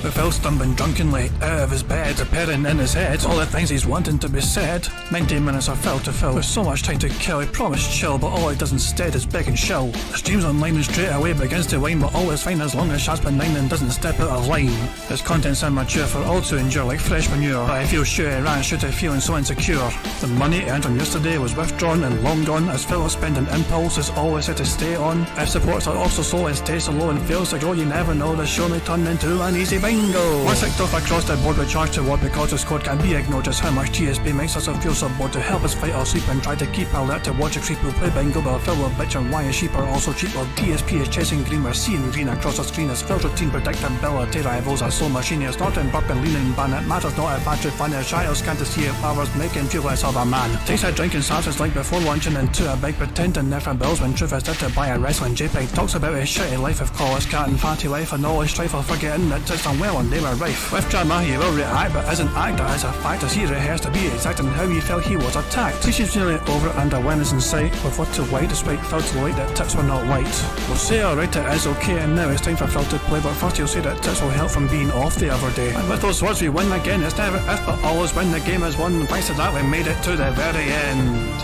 With Phil stumbling drunkenly out of his bed, appearing in his head all the things he's wanting to be said. 90 minutes of Phil to Phil, with so much time to kill. He promised chill, but all he does instead is beg and shill. The stream's online and straight away begins to whine, but all is fine as long as Shaz's benign and doesn't step out of line. His content's immature for all to endure like fresh manure, but I feel sure he ran straight to feeling so insecure. The money earned from yesterday was withdrawn and long gone, as Phil's spending impulse is always set to stay on. If supports are also slow and stays so low and fails to grow, you never know, the show may turn into an easy bingo. Once kicked off across the board with charge to what because the squad can't be ignored. Just how much DSP makes us feel so bored to help us fight or sleep and try to keep alert to watch a creep who play bingo, but Phil will bitch on why his sheep are also cheap. While DSP is chasing green, we're seeing green across the screen as Phil's routine predictability rivals are so machine. Snorting, burping, leaning, ban. It matters not if battery fan is child can't see it powers make him feel less of a man. Takes a drink and starts his like before launching into a big pretending there for bills when truth is there to buy a wrestling JPEG. Talks about his shitty life of college cat and fatty life and all his strife of forgetting that it's unwell and they were rife. With drama he will react but isn't act as a fact as he rehearsed to be exact in how he felt he was attacked. She's really over it and awareness in sight with what to white despite Phil to light that tips were not white. We'll say alright it is okay and now it's time for Phil to play, but first he'll say that tips will help from being off the other day. And with those words we win again. It's never if but always when the game is won. Thanks to that we made it to the very end.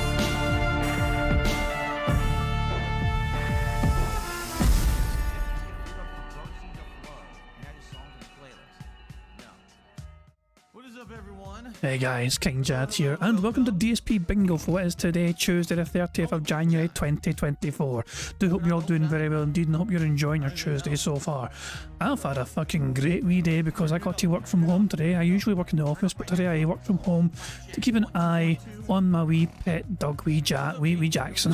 Hey guys, King Jad here, and welcome to DSP Bingo for what is today, Tuesday the 30th of January 2024. Do hope you're all doing very well indeed, and hope you're enjoying your Tuesday so far. I've had a fucking great wee day because I got to work from home today. I usually work in the office, but today I work from home to keep an eye on my wee pet dog, wee Jackson.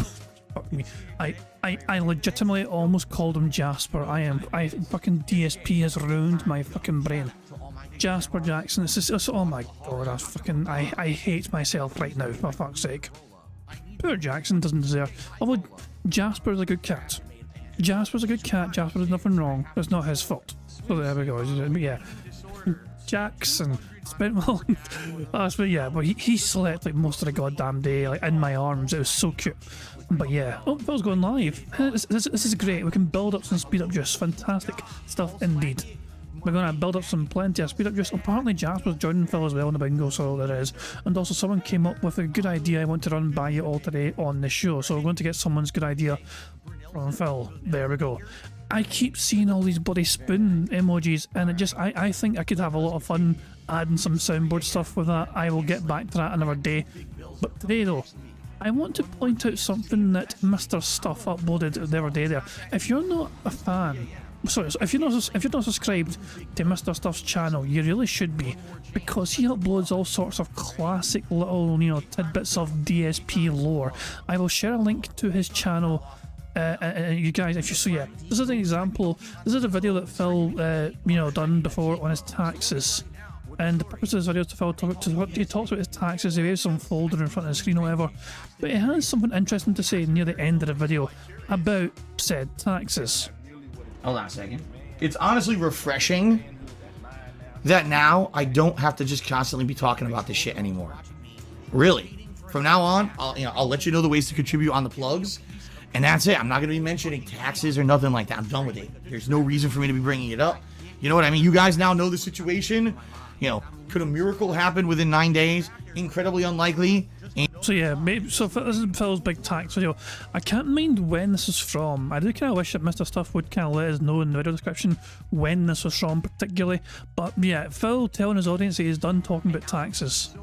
Fuck me. I legitimately almost called him Jasper. Fucking DSP has ruined my fucking brain. Jasper Jackson, oh my god, I hate myself right now, for fuck's sake. Poor Jackson doesn't deserve, although Jasper's a good cat. Jasper's there's nothing wrong, it's not his fault. So there we go, but yeah. Jackson spent but he slept like most of the goddamn day, like in my arms. It was so cute. But yeah, Phil's going live. This is great. We can build up some speed up juice. Fantastic stuff indeed. We're going to build up plenty of speed up juice. Apparently Jasper's joining Phil as well in the bingo, so there is. And also someone came up with a good idea I want to run by you all today on the show. So we're going to get someone's good idea from Phil. There we go. I keep seeing all these bloody spoon emojis, and I think I could have a lot of fun adding some soundboard stuff with that. I will get back to that another day. But today though, I want to point out something that Mr. Stuff uploaded the other day there. If you're not a fan, if you're not subscribed to Mr. Stuff's channel, you really should be, because he uploads all sorts of classic little, tidbits of DSP lore. I will share a link to his channel. You guys, if you so yeah, this is an example. This is a video that Phil, done before on his taxes. And the purpose of this video is to Phil he talks about his taxes. He has some folder in front of the screen or whatever, but he has something interesting to say near the end of the video about said taxes. Hold on a second. It's honestly refreshing that now I don't have to just constantly be talking about this shit anymore. Really. From now on, I'll let you know the ways to contribute on the plugs, and that's it. I'm not going to be mentioning taxes or nothing like that. I'm done with it. There's no reason for me to be bringing it up. You know what I mean? You guys now know the situation. Could a miracle happen within 9 days? Incredibly unlikely. So yeah, this is Phil's big tax video. I can't mind when this is from. I do kind of wish that Mr. Stuff would kind of let us know in the video description when this was from particularly. But yeah, Phil telling his audience that he's done talking about taxes.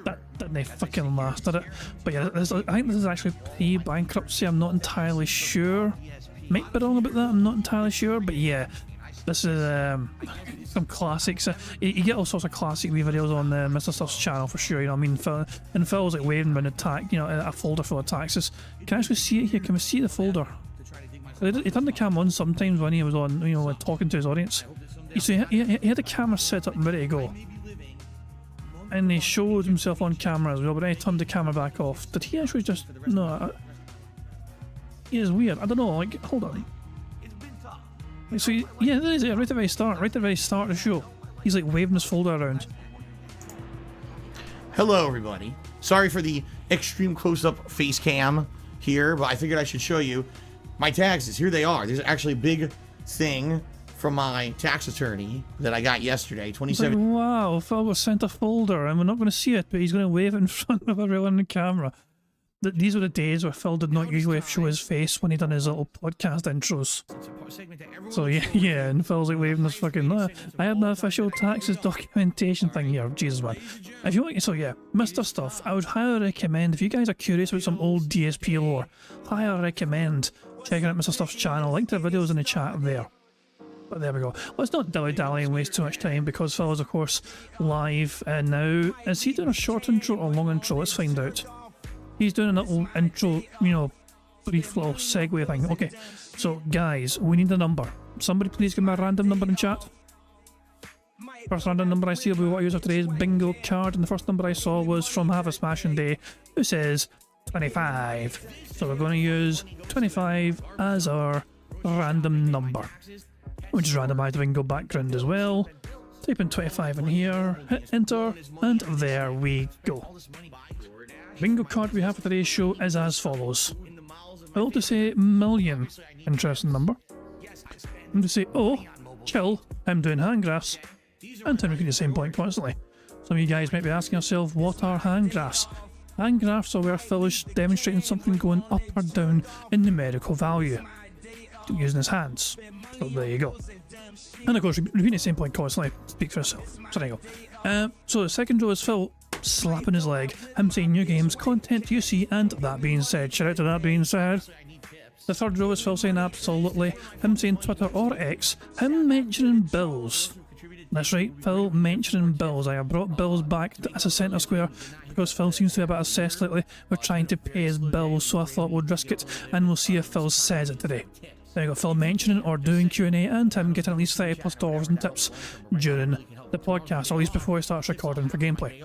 That they fucking lasted it. But yeah, I think this is actually pre-bankruptcy. I'm not entirely sure. Might be wrong about that. I'm not entirely sure. But yeah. This is some classics. You get all sorts of classic wee videos on Mr. Stuff's channel for sure. Phil's like waving around a folder full of taxes. Can I actually see it here? Can we see the folder? He turned the camera on sometimes when he was on, talking to his audience. So he had the camera set up and ready to go, and he showed himself on camera as well. But then he turned the camera back off. Did he actually just no? He is weird. I don't know. Like, hold on. So yeah, there is it, right at the very start of the show. He's like waving his folder around. Hello everybody. Sorry for the extreme close-up face cam here, but I figured I should show you my taxes. Here they are. There's actually a big thing from my tax attorney that I got yesterday. It's 27. like, wow, Phil was sent a folder and we're not going to see it, but he's going to wave it in front of everyone on the camera. These were the days where Phil did not usually show his face when he done his little podcast intros. So yeah, and Phil's like waving this fucking, I have the official taxes documentation thing here. Jesus, man. If you want, so yeah, Mr. Stuff, I would highly recommend, if you guys are curious about some old DSP lore, highly recommend checking out Mr. Stuff's channel. Link to the videos in the chat there. But there we go. Let's not dilly-dally and waste too much time, because Phil is, of course, live now. Is he doing a short intro or long intro? Let's find out. He's doing a little intro, you know, brief little segue thing. Okay, so guys, we need a number. Somebody please give me a random number in chat. First random number I see will be what I use of today's bingo card, and the first number I saw was from Have a Smashing Day, who says 25. So we're going to use 25 as our random number. We'll just randomise the bingo background as well. Type in 25 in here, hit enter, and there we go. Bingo card we have for today's show is as follows. I want to say million, interesting number. I'm going to say, oh, chill, I'm doing hand graphs, and I'm making the same point constantly. Some of you guys might be asking yourself, what are hand graphs? Hand graphs are where Phil is demonstrating something going up or down in numerical value, using his hands. So there you go. And of course, repeating the same point constantly, speak for yourself. So there you go. So the second row is Phil slapping his leg, him saying new games, content you see, and that being said. Shout out to that being said. The third row is Phil saying absolutely, him saying Twitter or X, him mentioning bills. That's right, Phil mentioning bills. I have brought bills back as a centre square because Phil seems to be a bit obsessed lately with trying to pay his bills, so I thought we'd risk it, and we'll see if Phil says it today. There you go, Phil mentioning or doing Q&A, and him getting at least $30+ in tips during the podcast, or at least before he starts recording for gameplay.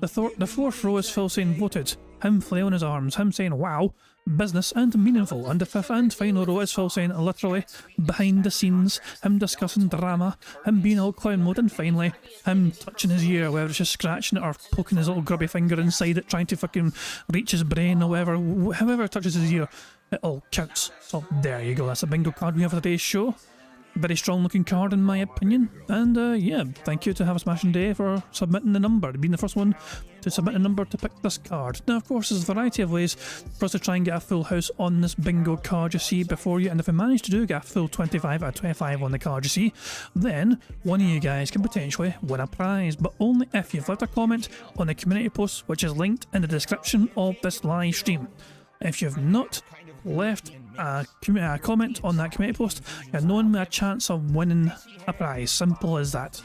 The fourth row is Phil saying voted, him flailing his arms, him saying wow, business and meaningful, and the fifth and final row is Phil saying literally, behind the scenes, him discussing drama, him being all clown mode, and finally, him touching his ear, whether it's just scratching it or poking his little grubby finger inside it, trying to fucking reach his brain or whatever, however touches his ear, it all counts. So there you go, that's a bingo card we have for today's show. Very strong looking card in my opinion, and yeah, thank you to Have a Smashing Day for submitting the number, being the first one to submit a number to pick this card. Now of course there's a variety of ways for us to try and get a full house on this bingo card you see before you, and if we manage to do get a full 25 out of 25 on the card you see, then one of you guys can potentially win a prize, but only if you've left a comment on the community post which is linked in the description of this live stream. If you've not left a comment on that community post, you're knowing me a chance of winning a prize. Simple as that.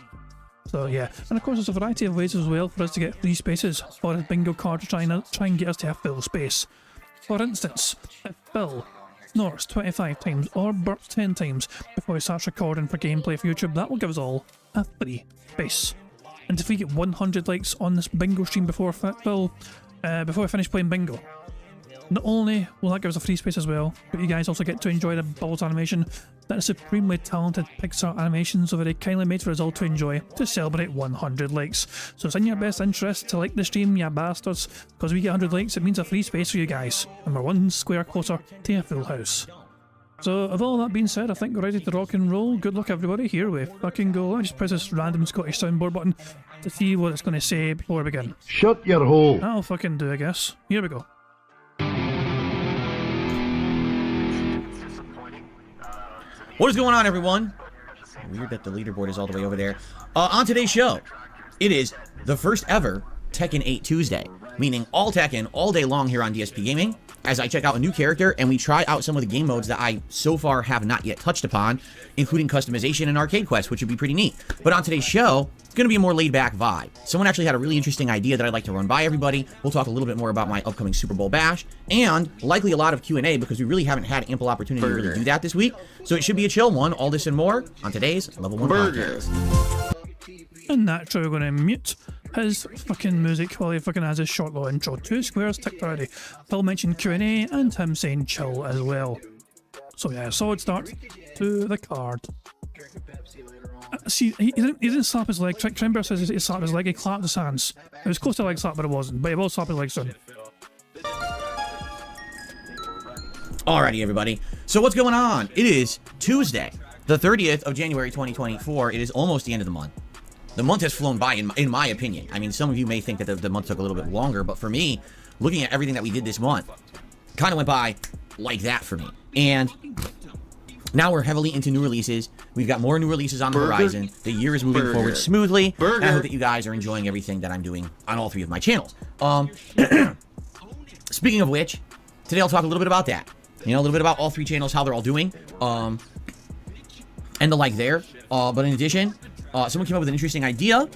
So yeah, and of course there's a variety of ways as well for us to get free spaces for a bingo card to try and get us to a full space. For instance, if Phil snorts 25 times or burps 10 times before he starts recording for gameplay for YouTube, that will give us all a free space. And if we get 100 likes on this bingo stream before we finish playing bingo, not only will that give us a free space as well, but you guys also get to enjoy the Bubbles animation that is supremely talented Pixar animation so very kindly made for us all to enjoy to celebrate 100 likes. So it's in your best interest to like the stream, ya bastards, because we get 100 likes, it means a free space for you guys, and we're one square closer to a full house. So, with all that being said, I think we're ready to rock and roll. Good luck everybody, here we fucking go. I just press this random Scottish soundboard button to see what it's going to say before we begin. Shut your hole! That'll fucking do, I guess. Here we go. What is going on, everyone? Weird that the leaderboard is all the way over there. On today's show, it is the first ever Tekken 8 Tuesday, meaning all Tekken all day long here on DSP Gaming, as I check out a new character and we try out some of the game modes that I so far have not yet touched upon, including customization and arcade quests, which would be pretty neat. But on today's show, it's going to be a more laid-back vibe. Someone actually had a really interesting idea that I'd like to run by everybody. We'll talk a little bit more about my upcoming Super Bowl bash, and likely a lot of Q&A because we really haven't had ample opportunity to really do that this week. So it should be a chill one. All this and more on today's Level 1 podcast. And naturally we're going to mute his fucking music while he fucking has his short little intro. 2 squares ticked already. Phil mentioned Q&A and him saying chill as well. So yeah, solid start to the card. See, he didn't slap his leg. Trember says he slapped his leg, he clapped his hands. It was close to a leg slap, but it wasn't. But he will slap his leg soon. Alrighty, everybody. So what's going on? It is Tuesday, the 30th of January 2024. It is almost the end of the month. The month has flown by, in my opinion. I mean, some of you may think that the month took a little bit longer, but for me, looking at everything that we did this month, kind of went by like that for me. And now we're heavily into new releases. We've got more new releases on the horizon. The year is moving forward smoothly. And I hope that you guys are enjoying everything that I'm doing on all 3 of my channels. Speaking of which, today I'll talk a little bit about that. You know, a little bit about all 3 channels, how they're all doing, and the like there. But in addition, someone came up with an interesting idea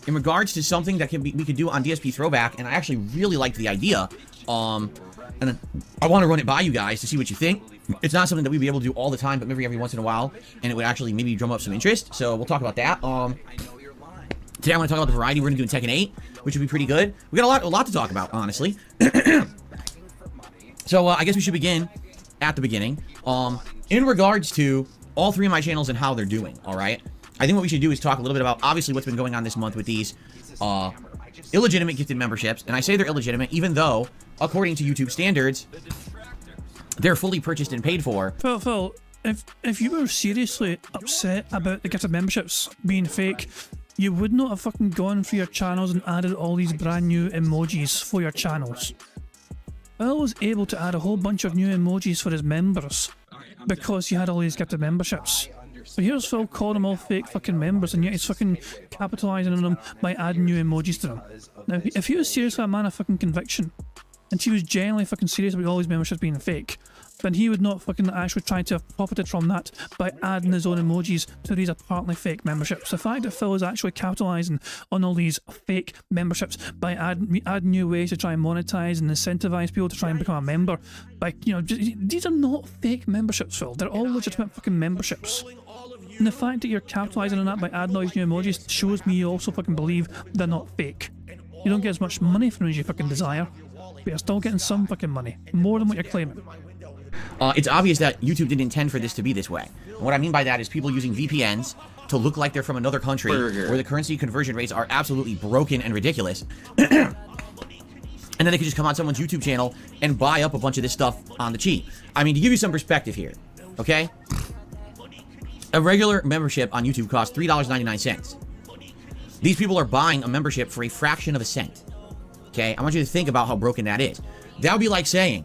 in regards to something that we could do on DSP Throwback, and I actually really liked the idea. And I want to run it by you guys to see what you think. It's not something that we'd be able to do all the time, but maybe every once in a while, and it would actually maybe drum up some interest. So we'll talk about that. Today I want to talk about the variety. We're going to do in Tekken 8, which would be pretty good. We got a lot to talk about, honestly. So I guess we should begin at the beginning. In regards to all 3 of my channels and how they're doing, all right? I think what we should do is talk a little bit about, obviously, what's been going on this month with these illegitimate gifted memberships. And I say they're illegitimate, even though, according to YouTube standards, they're fully purchased and paid for. Phil, if you were seriously upset about the gifted memberships being fake, you would not have fucking gone through your channels and added all these brand new emojis for your channels. Phil was able to add a whole bunch of new emojis for his members because he had all these gifted memberships. So here's Phil calling them all fake fucking members, and yet he's fucking capitalising on them by adding new emojis to them. Now, if he was seriously a man of fucking conviction, and he was genuinely fucking serious about all these memberships being fake, then he would not fucking actually try to have profited from that by adding his own emojis to these apparently fake memberships. The fact that Phil is actually capitalising on all these fake memberships by adding new ways to try and monetize and incentivise people to try and become a member, like, you know, these are not fake memberships, Phil. They're all legitimate fucking memberships. And the fact that you're capitalising on that by adding all these new emojis shows me you also fucking believe they're not fake. You don't get as much money from them as you fucking desire, but you're still getting some fucking money. More than what you're claiming. It's obvious that YouTube didn't intend for this to be this way. And what I mean by that is people using VPNs to look like they're from another country where the currency conversion rates are absolutely broken and ridiculous. And then they could just come on someone's YouTube channel and buy up a bunch of this stuff on the cheap. I mean, to give you some perspective here, okay? A regular membership on YouTube costs $3.99. These people are buying a membership for a fraction of a cent. Okay? I want you to think about how broken that is. That would be like saying,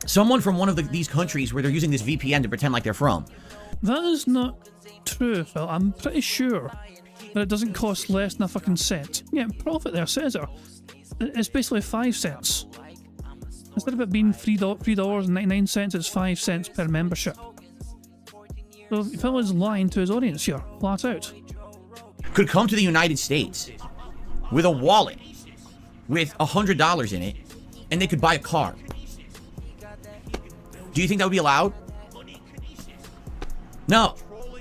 someone from one of these countries where they're using this VPN to pretend like they're from. That is not true, Phil. I'm pretty sure that it doesn't cost less than a fucking cent. Yeah, profit there, says there. It's basically 5 cents. Instead of it being $3.99, it's 5 cents per membership. So Phil is lying to his audience here, flat out. Could come to the United States with a wallet with $100 in it, and they could buy a car. Do you think that would be allowed? No.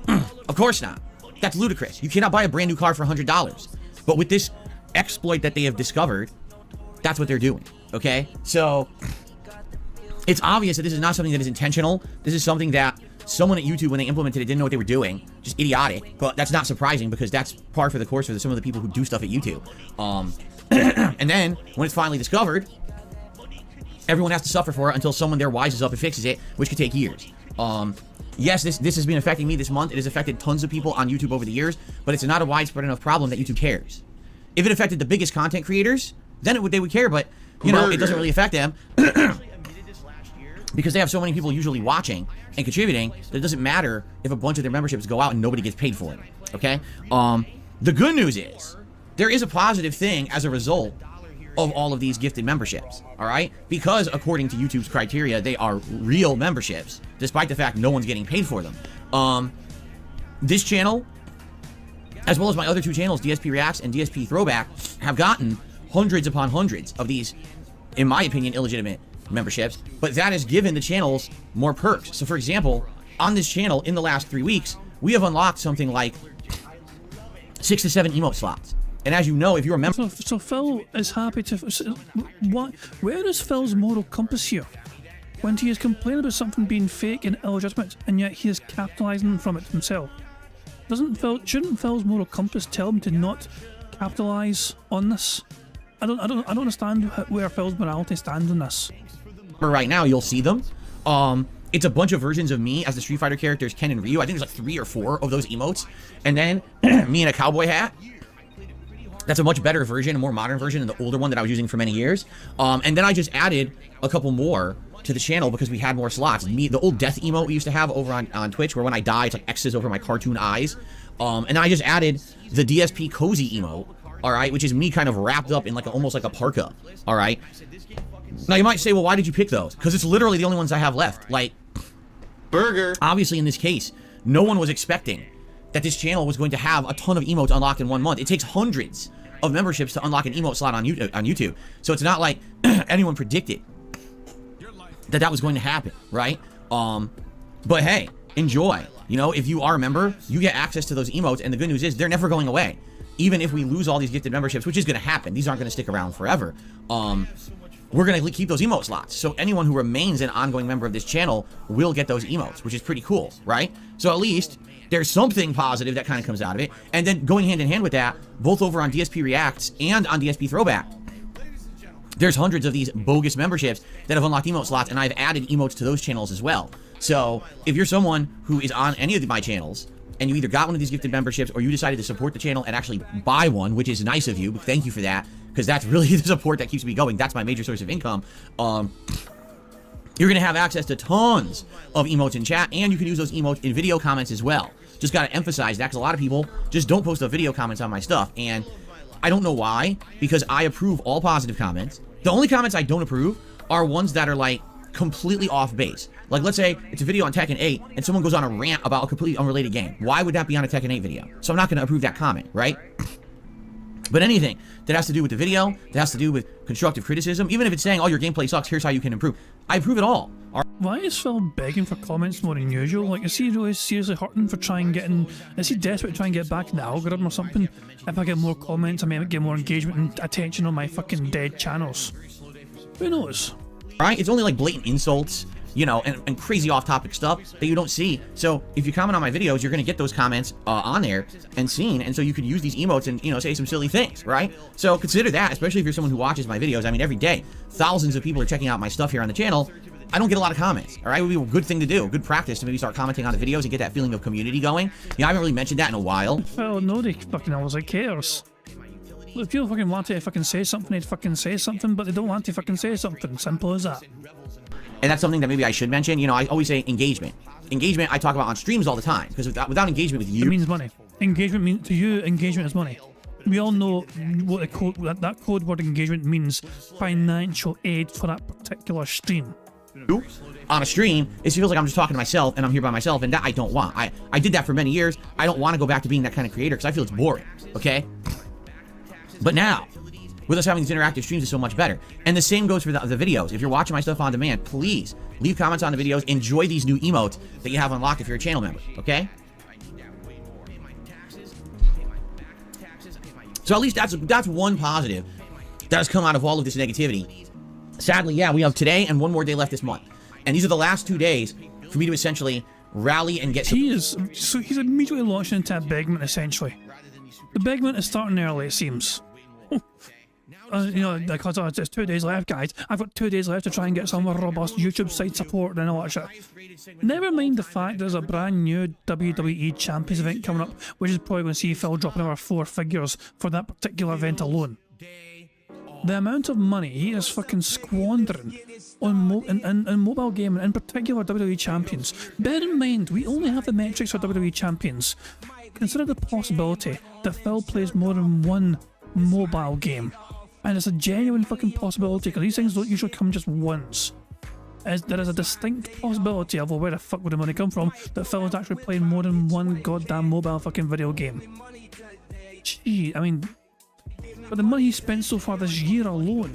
Of course not. That's ludicrous. You cannot buy a brand new car for $100. But with this exploit that they have discovered, that's what they're doing. Okay? So, it's obvious that this is not something that is intentional. This is something that someone at YouTube, when they implemented it, didn't know what they were doing. Just idiotic. But that's not surprising because that's par for the course for some of the people who do stuff at YouTube. And then, when it's finally discovered, everyone has to suffer for it until someone there wises up and fixes it, which could take years. Yes, this has been affecting me this month. It has affected tons of people on YouTube over the years, but it's not a widespread enough problem that YouTube cares. If it affected the biggest content creators, then they would care, but, you know, it doesn't really affect them. Because they have so many people usually watching and contributing that it doesn't matter if a bunch of their memberships go out and nobody gets paid for it. Okay? The good news is, there is a positive thing as a result of all of these gifted memberships, all right? Because according to YouTube's criteria, they are real memberships, despite the fact no one's getting paid for them. This channel, as well as my other 2 channels, DSP Reacts and DSP Throwback, have gotten hundreds upon hundreds of these, in my opinion, illegitimate memberships, but that has given the channels more perks. So for example, on this channel, in the last 3 weeks, we have unlocked something like 6 to 7 emote slots. And as you know, if you're a member... So Phil is happy to... What? Where is Phil's moral compass here? When he is complaining about something being fake and illegitimate, and yet he is capitalising from it himself. Shouldn't Phil's moral compass tell him to not capitalise on this? I don't understand where Phil's morality stands on this. Right now, you'll see them. it's a bunch of versions of me as the Street Fighter characters Ken and Ryu. I think there's like 3 or 4 of those emotes. And then me in a cowboy hat. That's a much better version, a more modern version than the older one that I was using for many years. And then I just added a couple more to the channel because we had more slots. The old death emote we used to have over on Twitch, where when I die, it's like X's over my cartoon eyes. And then I just added the DSP cozy emote, all right, which is me kind of wrapped up in like almost like a parka, all right. Now you might say, well, why did you pick those? Because it's literally the only ones I have left. Like, burger. Obviously, in this case, no one was expecting that this channel was going to have a ton of emotes unlocked in 1 month. It takes hundreds of memberships to unlock an emote slot on YouTube. So it's not like anyone predicted that that was going to happen, right? But hey, enjoy. You know, if you are a member, you get access to those emotes, and the good news is they're never going away. Even if we lose all these gifted memberships, which is going to happen, these aren't going to stick around forever. We're going to keep those emote slots. So anyone who remains an ongoing member of this channel will get those emotes, which is pretty cool, right? So at least there's something positive that kind of comes out of it. And then going hand in hand with that, both over on DSP Reacts and on DSP Throwback, there's hundreds of these bogus memberships that have unlocked emote slots, and I've added emotes to those channels as well. So if you're someone who is on any of my channels, and you either got one of these gifted memberships or you decided to support the channel and actually buy one, which is nice of you, thank you for that, because that's really the support that keeps me going. That's my major source of income. You're going to have access to tons of emotes in chat, and you can use those emotes in video comments as well. Just got to emphasize that, because a lot of people just don't post the video comments on my stuff, and I don't know why, because I approve all positive comments. The only comments I don't approve are ones that are like completely off base. Like, let's say it's a video on Tekken 8 and someone goes on a rant about a completely unrelated game. Why would that be on a Tekken 8 video? So I'm not going to approve that comment, right? But anything that has to do with the video, that has to do with constructive criticism, even if it's saying, oh, your gameplay sucks, here's how you can improve, I approve it all. Why is Phil begging for comments more than usual? Like, is he really seriously hurting for trying getting... Is he desperate to try and get back in the algorithm or something? If I get more comments, I may get more engagement and attention on my fucking dead channels. Who knows? Right? It's only like blatant insults, you know, and crazy off-topic stuff that you don't see. So if you comment on my videos, you're going to get those comments on there and seen, and so you could use these emotes and, you know, say some silly things, right? So consider that, especially if you're someone who watches my videos. I mean, every day, thousands of people are checking out my stuff here on the channel. I don't get a lot of comments, all right? It would be a good thing to do, good practice to maybe start commenting on the videos and get that feeling of community going. You know, I haven't really mentioned that in a while. Well, nobody fucking always cares. If people fucking want to fucking say something, they'd fucking say something, but they don't want to fucking say something. Simple as that. And that's something that maybe I should mention. You know, I always say engagement. Engagement I talk about on streams all the time, because without engagement with you... It means money. Engagement means, to you, engagement is money. We all know what the code, that code word engagement means. Financial aid for that particular stream. On a stream, it feels like I'm just talking to myself and I'm here by myself, and that I don't want. I did that for many years. I don't want to go back to being that kind of creator because I feel it's boring, okay? But now, with us having these interactive streams is so much better. And the same goes for the videos. If you're watching my stuff on demand, please leave comments on the videos. Enjoy these new emotes that you have unlocked if you're a channel member, okay? So at least that's one positive that has come out of all of this negativity. Sadly, yeah, we have today and one more day left this month. And these are the last 2 days for me to essentially rally and get some... So he's immediately launching into a begment, essentially. The begment is starting early, it seems. You know, because it's 2 days left, guys. I've got 2 days left to try and get some robust YouTube site support and all that shit. Never mind the fact there's a brand new WWE Champions event coming up, which is probably going to see Phil dropping over 4 figures for that particular event alone. The amount of money he is fucking squandering on mobile gaming, in particular WWE Champions. Bear in mind, we only have the metrics for WWE Champions. Consider the possibility that Phil plays more than one mobile game. And it's a genuine fucking possibility, because these things don't usually come just once. There is a distinct possibility, although where the fuck would the money come from, that Phil is actually playing more than one goddamn mobile fucking video game. Gee, I mean... But the money he spent so far this year alone.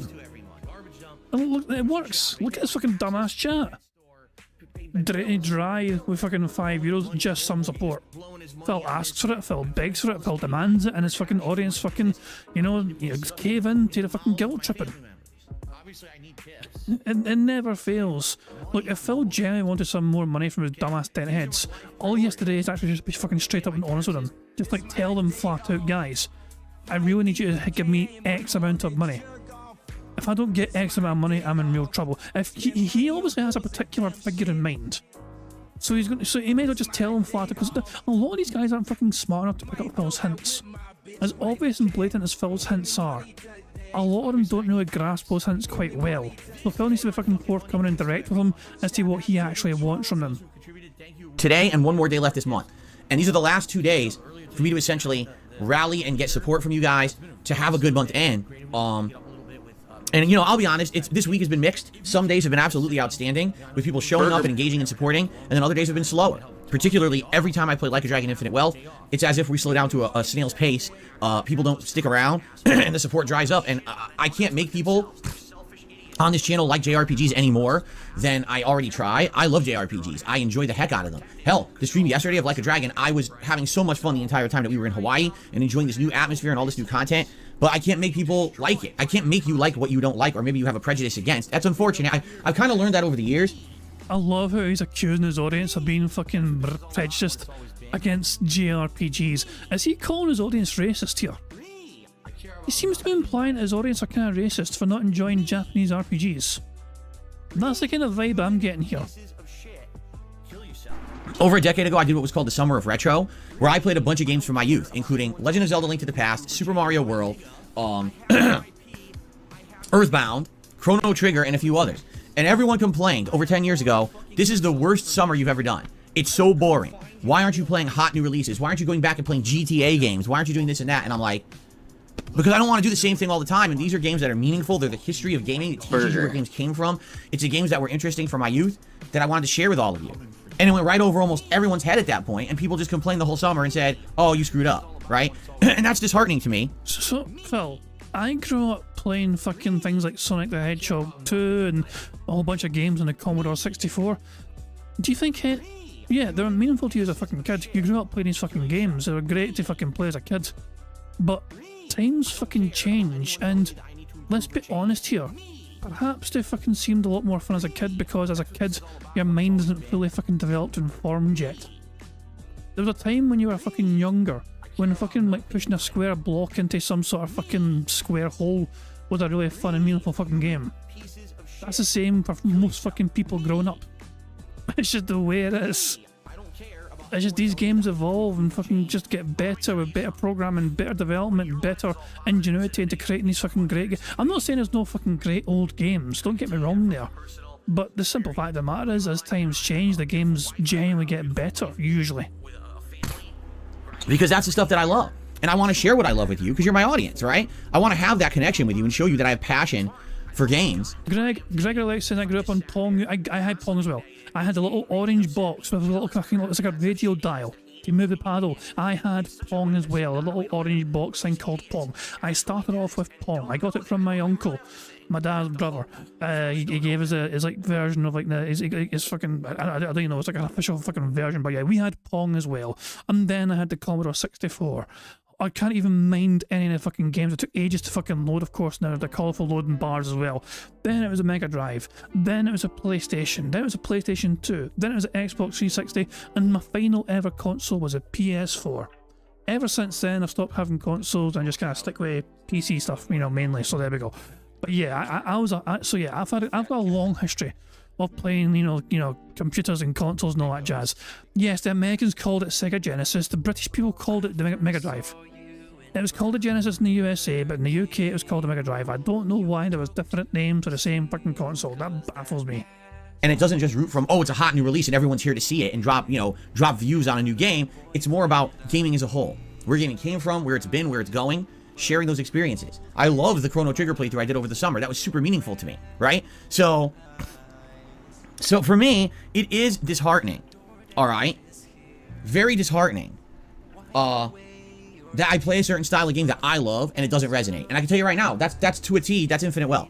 And look, it works. Look at this fucking dumbass chat. Dry with fucking €5, just some support. Phil asks for it, Phil begs for it, Phil demands it, and his fucking audience fucking, you know cave in to the fucking guilt tripping. It never fails. Look, if Phil genuinely wanted some more money from his dumbass dent heads, all he has to do is actually just be fucking straight up and honest with them. Just like tell them flat out, guys, I really need you to give me X amount of money. If I don't get X amount of money, I'm in real trouble. If he obviously has a particular figure in mind. So he may as well just tell him flat, because a lot of these guys aren't fucking smart enough to pick up Phil's hints. As obvious and blatant as Phil's hints are, a lot of them don't really grasp those hints quite well. So Phil needs to be fucking forthcoming and direct with them as to what he actually wants from them. Today and one more day left this month. And these are the last 2 days for me to essentially rally and get support from you guys to have a good month end. And, you know, I'll be honest, this week has been mixed. Some days have been absolutely outstanding, with people showing up and engaging and supporting, and then other days have been slower. Particularly, every time I play Like a Dragon Infinite Wealth, it's as if we slow down to a snail's pace. People don't stick around, and the support dries up, and I can't make people on this channel like JRPGs any more than I already try. I love JRPGs. I enjoy the heck out of them. Hell, the stream yesterday of Like a Dragon, I was having so much fun the entire time that we were in Hawaii and enjoying this new atmosphere and all this new content. But I can't make people like it. I can't make you like what you don't like, or maybe you have a prejudice against. That's unfortunate. I've kind of learned that over the years. I love how he's accusing his audience of being fucking prejudiced against JRPGs. Is he calling his audience racist here? He seems to be implying that his audience are kind of racist for not enjoying Japanese RPGs. That's the kind of vibe I'm getting here. Over a decade ago, I did what was called the Summer of Retro, where I played a bunch of games from my youth, including Legend of Zelda: Link to the Past, Super Mario World, Earthbound, Chrono Trigger, and a few others. And everyone complained over 10 years ago, this is the worst summer you've ever done. It's so boring. Why aren't you playing hot new releases? Why aren't you going back and playing GTA games? Why aren't you doing this and that? And I'm like, because I don't want to do the same thing all the time, and these are games that are meaningful. They're the history of gaming. It teaches you where games came from. It's the games that were interesting for my youth that I wanted to share with all of you. And it went right over almost everyone's head at that point, and people just complained the whole summer and said, oh, you screwed up, right? And that's disheartening to me. So, Phil, I grew up playing fucking things like Sonic the Hedgehog 2 and a whole bunch of games on the Commodore 64. Do you think yeah, they were meaningful to you as a fucking kid. You grew up playing these fucking games. They were great to fucking play as a kid. But times fucking change, and let's be honest here. Perhaps they fucking seemed a lot more fun as a kid because as a kid, your mind isn't fully fucking developed and formed yet. There was a time when you were fucking younger, when fucking like pushing a square block into some sort of fucking square hole was a really fun and meaningful fucking game. That's the same for most fucking people growing up. It's just the way it is. It's just these games evolve and fucking just get better with better programming, better development, better ingenuity into creating these fucking great games. I'm not saying there's no fucking great old games, don't get me wrong there. But the simple fact of the matter is, as times change, the games genuinely get better, usually. Because that's the stuff that I love. And I want to share what I love with you, because you're my audience, right? I want to have that connection with you and show you that I have passion for games. Gregor likes saying I grew up on Pong. I had Pong as well. I had a little orange box with a little fucking, it's like a radio dial to move the paddle. I had Pong as well, a little orange box thing called Pong. I started off with Pong. I got it from my uncle, my dad's brother. He gave us his like version of like his fucking, I don't even know, it's like an official fucking version, but yeah, we had Pong as well. And then I had the Commodore 64. I can't even mind any of the fucking games. It took ages to fucking load, of course, now the colourful loading bars as well. Then it was a Mega Drive. Then it was a PlayStation. Then it was a PlayStation 2. Then it was an Xbox 360. And my final ever console was a PS4. Ever since then, I've stopped having consoles and just kind of stick with PC stuff, you know, mainly. So there we go. But yeah, I've got a long history of playing, you know, computers and consoles and all that jazz. Yes, the Americans called it Sega Genesis. The British people called it the Mega Drive. It was called a Genesis in the USA, but in the UK it was called a Mega Drive. I don't know why there was different names for the same fucking console. That baffles me. And it doesn't just root from, oh, it's a hot new release and everyone's here to see it and drop views on a new game. It's more about gaming as a whole. Where gaming came from, where it's been, where it's going, sharing those experiences. I loved the Chrono Trigger playthrough I did over the summer. That was super meaningful to me, right? So for me, it is disheartening, all right? Very disheartening. That I play a certain style of game that I love and it doesn't resonate. And I can tell you right now, that's to a T, that's Infinite Wealth.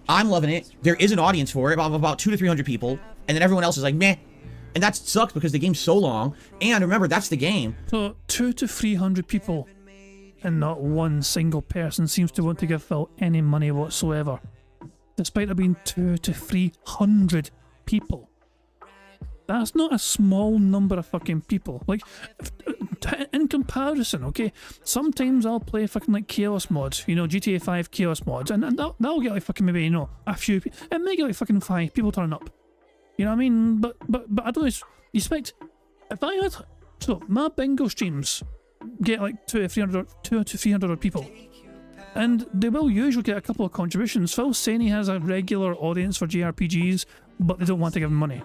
I'm loving it. There is an audience for it, about 200 to 300 people, and then everyone else is like, meh. And that sucks because the game's so long. And remember, that's the game. So 200 to 300 people, and not one single person seems to want to give Phil any money whatsoever, despite there being 200 to 300 people. That's not a small number of fucking people. Like, in comparison, okay, sometimes I'll play fucking like chaos mods, you know, GTA 5 chaos mods, and that'll get like fucking maybe, you know, a few, it may get like fucking 5 people turn up, you know what I mean? But I don't expect, if I had, so my bingo streams get like 200 to 300 people, and they will usually get a couple of contributions. Phil's saying he has a regular audience for JRPGs, but they don't want to give him money.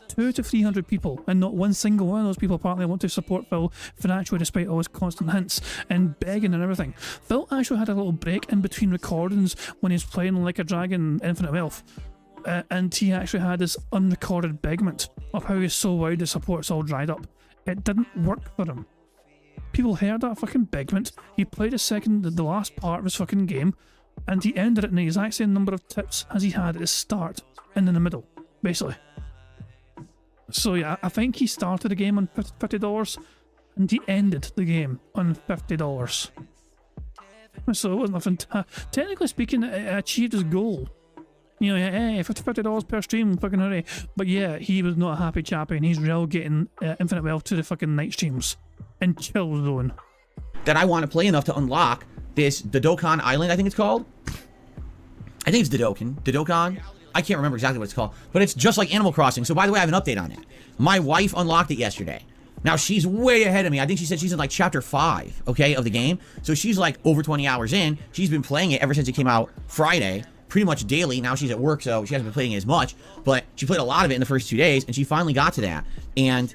200 to 300 people, and not one single one of those people apparently want to support Phil financially, despite all his constant hints and begging and everything. Phil actually had a little break in between recordings when he was playing Like a Dragon Infinite Wealth, and he actually had this unrecorded beggment of how he's so worried the support's all dried up. It didn't work for him. People heard that fucking beggment. He played the last part of his fucking game, and he ended it in the exact same number of tips as he had at the start and in the middle, basically. So yeah, I think he started the game on $50 and he ended the game on $50. So it wasn't a fantastic. Technically speaking, it achieved his goal. You know, hey, $50 per stream, fucking hooray. But yeah, he was not a happy chappy, and he's relegating Infinite Wealth to the fucking night streams and chill zone. That I want to play enough to unlock this Dodokan Island, I think it's called. I think it's Dodokan. I can't remember exactly what it's called, but it's just like Animal Crossing. So by the way, I have an update on it. My wife unlocked it yesterday. Now she's way ahead of me. I think she said she's in like chapter 5, okay, of the game. So she's like over 20 hours in. She's been playing it ever since it came out Friday, pretty much daily. Now she's at work, so she hasn't been playing it as much, but she played a lot of it in the first 2 days, and she finally got to that. And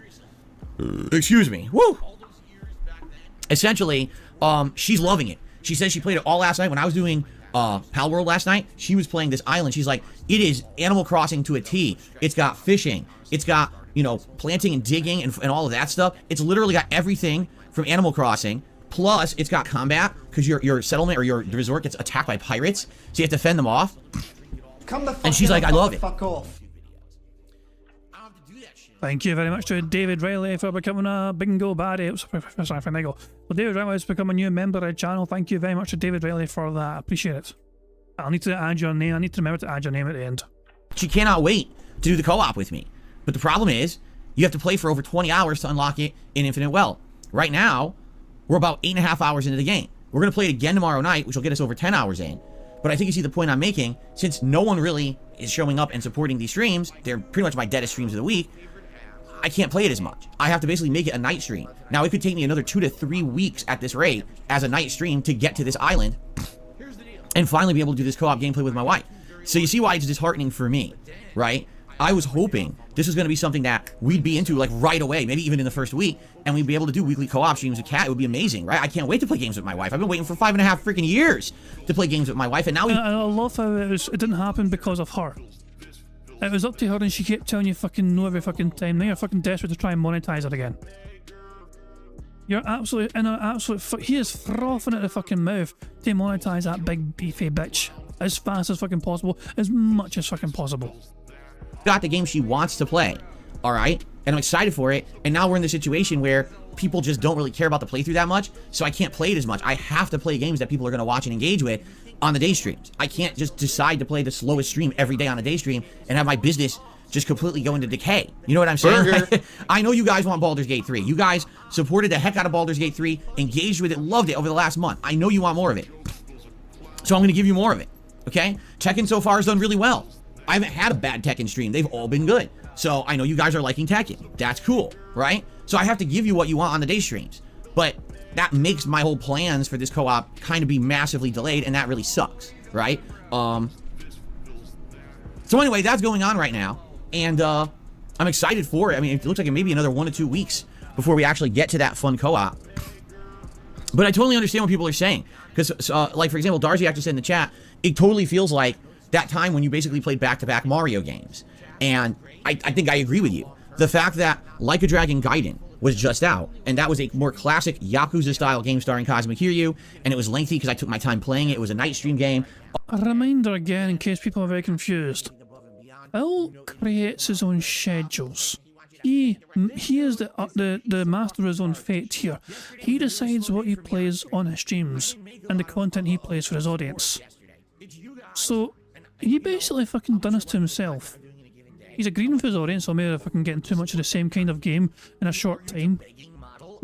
excuse me, woo! Essentially, she's loving it. She said she played it all last night. When I was doing Pal World last night, she was playing this island. She's like, it is Animal Crossing to a T. It's got fishing. It's got, you know, planting and digging and all of that stuff. It's literally got everything from Animal Crossing. Plus, it's got combat, because your settlement or your resort gets attacked by pirates, so you have to fend them off. And she's like, I love it. Fuck off. Thank you very much to David Riley for becoming a bingo baddie. Oops, sorry, Finnego. Well, David Riley has become a new member of the channel. Thank you very much to David Riley for that. I appreciate it. I'll need to add your name. I need to remember to add your name at the end. She cannot wait to do the co-op with me. But the problem is, you have to play for over 20 hours to unlock it in Infinite Wealth. Right now, we're about 8.5 hours into the game. We're going to play it again tomorrow night, which will get us over 10 hours in. But I think you see the point I'm making. Since no one really is showing up and supporting these streams, they're pretty much my deadest streams of the week, I can't play it as much. I have to basically make it a night stream. Now, it could take me another 2 to 3 weeks at this rate as a night stream to get to this island and finally be able to do this co-op gameplay with my wife. So you see why it's disheartening for me, right? I was hoping this was going to be something that we'd be into like right away, maybe even in the first week, and we'd be able to do weekly co-op streams with Kat. It would be amazing, right? I can't wait to play games with my wife. I've been waiting for 5.5 freaking years to play games with my wife, and now I love how it didn't happen because of her. It was up to her, and she kept telling you fucking no every fucking time. Now you're fucking desperate to try and monetize it again. You're absolutely in an absolute. He is frothing at the fucking mouth to monetize that big beefy bitch as fast as fucking possible, as much as fucking possible. Got the game she wants to play, all right? And I'm excited for it. And now we're in the situation where people just don't really care about the playthrough that much, so I can't play it as much. I have to play games that people are going to watch and engage with on the day streams. I can't just decide to play the slowest stream every day on a day stream and have my business just completely go into decay. You know what I'm saying? I know you guys want Baldur's Gate 3. You guys supported the heck out of Baldur's Gate 3, engaged with it, loved it over the last month. I know you want more of it. So I'm going to give you more of it, okay? Tekken so far has done really well. I haven't had a bad Tekken stream. They've all been good. So I know you guys are liking Tekken. That's cool, right? So I have to give you what you want on the day streams. But that makes my whole plans for this co-op kind of be massively delayed, and that really sucks, right? So anyway, that's going on right now. And I'm excited for it. I mean, it looks like it may be another 1 to 2 weeks before we actually get to that fun co-op. But I totally understand what people are saying. Because, like, for example, Darcy actually said in the chat, it totally feels like that time when you basically played back-to-back Mario games. And I think I agree with you. The fact that Like a Dragon Gaiden was just out, and that was a more classic Yakuza-style game starring Kazuma Kiryu, and it was lengthy because I took my time playing it. It was a night stream game. A reminder again, in case people are very confused. Phil creates his own schedules. He is the master of his own fate here. He decides what he plays on his streams and the content he plays for his audience. So he basically fucking done this to himself. He's agreeing with his audience, or maybe they're fucking getting too much of the same kind of game in a short time.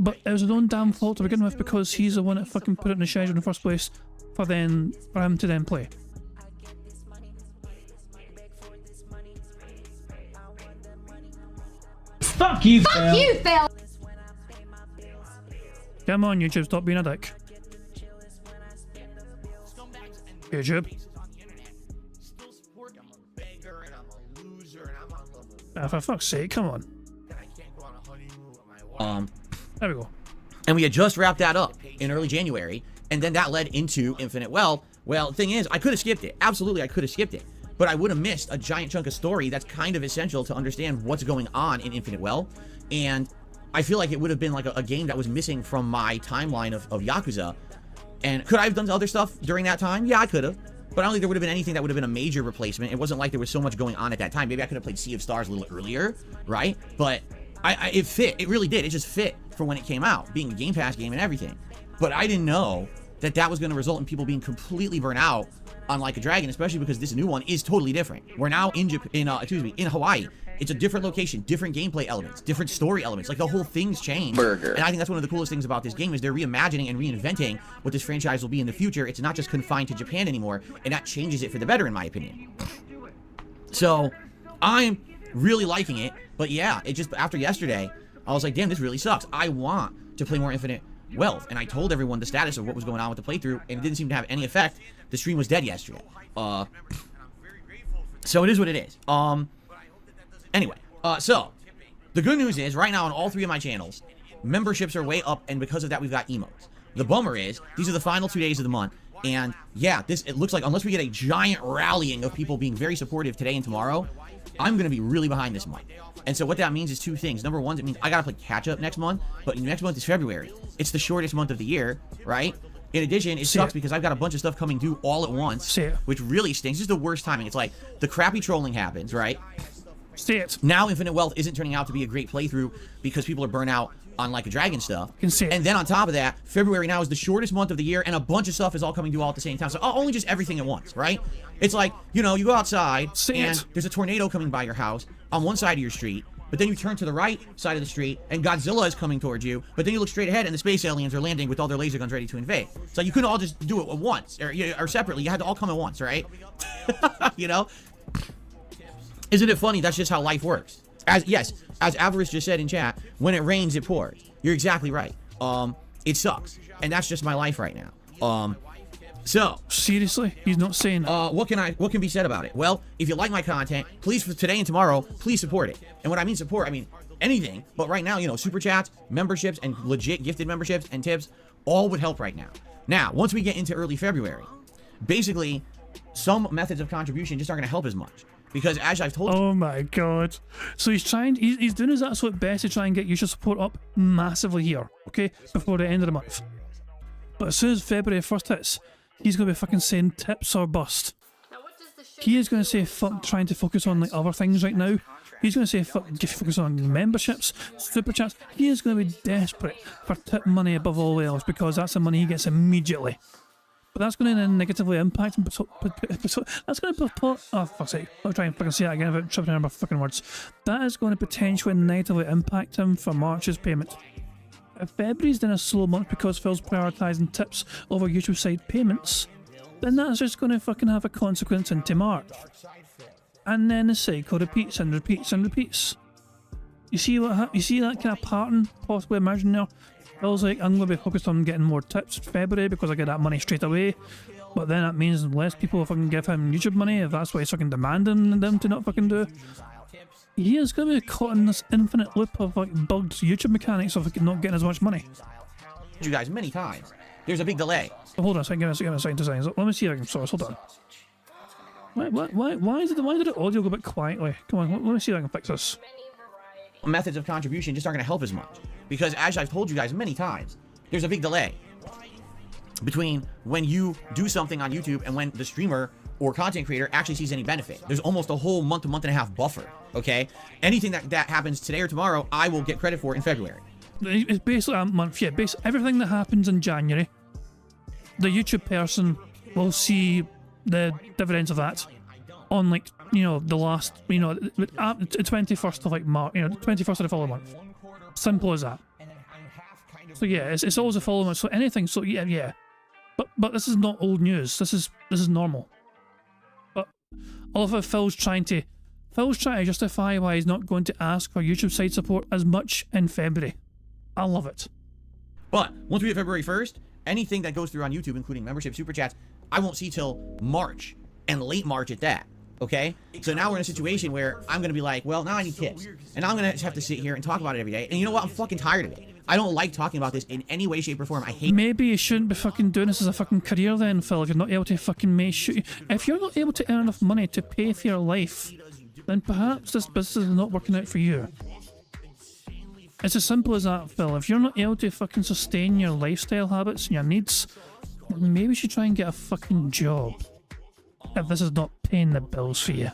But it was his own damn fault to begin with because he's the one that fucking put it in the schedule in the first place for him to then play. Fuck you, Phil. Fuck you, Phil! Come on, YouTube, stop being a dick. YouTube. Ah, for fuck's sake, come on. There we go. And we had just wrapped that up in early January, and then that led into Infinite Well. Well, the thing is, I could have skipped it. Absolutely, I could have skipped it. But I would have missed a giant chunk of story that's kind of essential to understand what's going on in Infinite Well. And I feel like it would have been like a game that was missing from my timeline of Yakuza. And could I have done other stuff during that time? Yeah, I could have. But I don't think there would have been anything that would have been a major replacement. It wasn't like there was so much going on at that time. Maybe I could have played Sea of Stars a little earlier, right? But it fit. It really did. It just fit for when it came out, being a Game Pass game and everything. But I didn't know that that was going to result in people being completely burnt out on Like a Dragon, especially because this new one is totally different. We're now in Hawaii. It's a different location, different gameplay elements, different story elements. Like the whole thing's changed. And I think that's one of the coolest things about this game is they're reimagining and reinventing what this franchise will be in the future. It's not just confined to Japan anymore, and that changes it for the better, in my opinion. So I'm really liking it, but yeah, it just after yesterday, I was like, damn, this really sucks. I want to play more Infinite Wealth, and I told everyone the status of what was going on with the playthrough, and it didn't seem to have any effect. The stream was dead yesterday. So it is what it is. Anyway, so the good news is right now on all three of my channels, memberships are way up, and because of that, we've got emotes. The bummer is these are the final 2 days of the month, and yeah, it looks like unless we get a giant rallying of people being very supportive today and tomorrow, I'm going to be really behind this month. And so what that means is two things. Number one, it means I got to play catch up next month, but next month is February. It's the shortest month of the year, right? In addition, it sucks because I've got a bunch of stuff coming due all at once, which really stinks. This is the worst timing. It's like the crappy trolling happens, right? Now Infinite Wealth isn't turning out to be a great playthrough because people are burnt out on Like a Dragon stuff. And then on top of that, February now is the shortest month of the year, and a bunch of stuff is all coming due all at the same time. So only just everything at once, right? It's like, you know, you go outside and there's a tornado coming by your house on one side of your street, but then you turn to the right side of the street and Godzilla is coming towards you, but then you look straight ahead and the space aliens are landing with all their laser guns ready to invade. So you couldn't all just do it at once or separately. You had to all come at once, right? You know? Isn't it funny? That's just how life works. As Avarice just said in chat, when it rains, it pours. You're exactly right. It sucks, and that's just my life right now. So seriously, he's not saying that. What can be said about it? Well, if you like my content, please for today and tomorrow, please support it. And when I mean support, I mean anything. But right now, you know, super chats, memberships, and legit gifted memberships and tips, all would help right now. Now, once we get into early February, basically, some methods of contribution just aren't going to help as much. Because as I've told you... Oh my god. So he's doing his absolute best to try and get user support up massively here, okay? Before the end of the month. But as soon as February 1st hits, he's going to be fucking saying tips or bust. He is going to say fuck trying to focus on like other things right now. He's going to say fuck focus on memberships, super chats. He is going to be desperate for tip money above all else because that's the money he gets immediately. But that's going to negatively impact him. That's going to put. Oh, fuck's sake. I'll try and fucking say that again without tripping over my fucking words. That is going to potentially negatively impact him for March's payment. If February's then a slow month because Phil's prioritising tips over YouTube side payments, then that's just going to fucking have a consequence into March. And then the cycle repeats and repeats and repeats. You see that kind of pattern possibly emerging there? Phil's like, I'm going to be focused on getting more tips in February because I get that money straight away. But then that means less people will fucking give him YouTube money if that's what he's fucking demanding them to not fucking do. He is going to be caught in this infinite loop of like bugged YouTube mechanics of like, not getting as much money. You guys many times. There's a big delay. Oh, hold on a second, give me a second to seconds. Let me see if I can source. Hold on. Why did the audio go a bit quietly? Come on, let me see if I can fix this. Methods of contribution just aren't going to help as much. Because as I've told you guys many times, there's a big delay between when you do something on YouTube and when the streamer or content creator actually sees any benefit. There's almost a whole month and a half buffer, okay? Anything that happens today or tomorrow, I will get credit for in February. It's basically a month, yeah. Basically everything that happens in January, the YouTube person will see the dividends of that on, like, you know, the last, you know, the 21st of like March, you know, 21st of the following month. Simple as that. So yeah, it's always a follow. So anything. So yeah. But this is not old news. This is normal. But all of it, Phil's trying to justify why he's not going to ask for YouTube side support as much in February. I love it. But once we hit February 1st, anything that goes through on YouTube, including membership, super chats, I won't see till March, and late March at that. Okay? So now we're in a situation where I'm going to be like, well, now I need tips. And I'm going to have to sit here and talk about it every day. And you know what? I'm fucking tired of it. I don't like talking about this in any way, shape, or form. I hate it. Maybe you shouldn't be fucking doing this as a fucking career then, Phil. If you're not able to fucking if you're not able to earn enough money to pay for your life, then perhaps this business is not working out for you. It's as simple as that, Phil. If you're not able to fucking sustain your lifestyle habits and your needs, then maybe you should try and get a fucking job. If this is not paying the bills for you.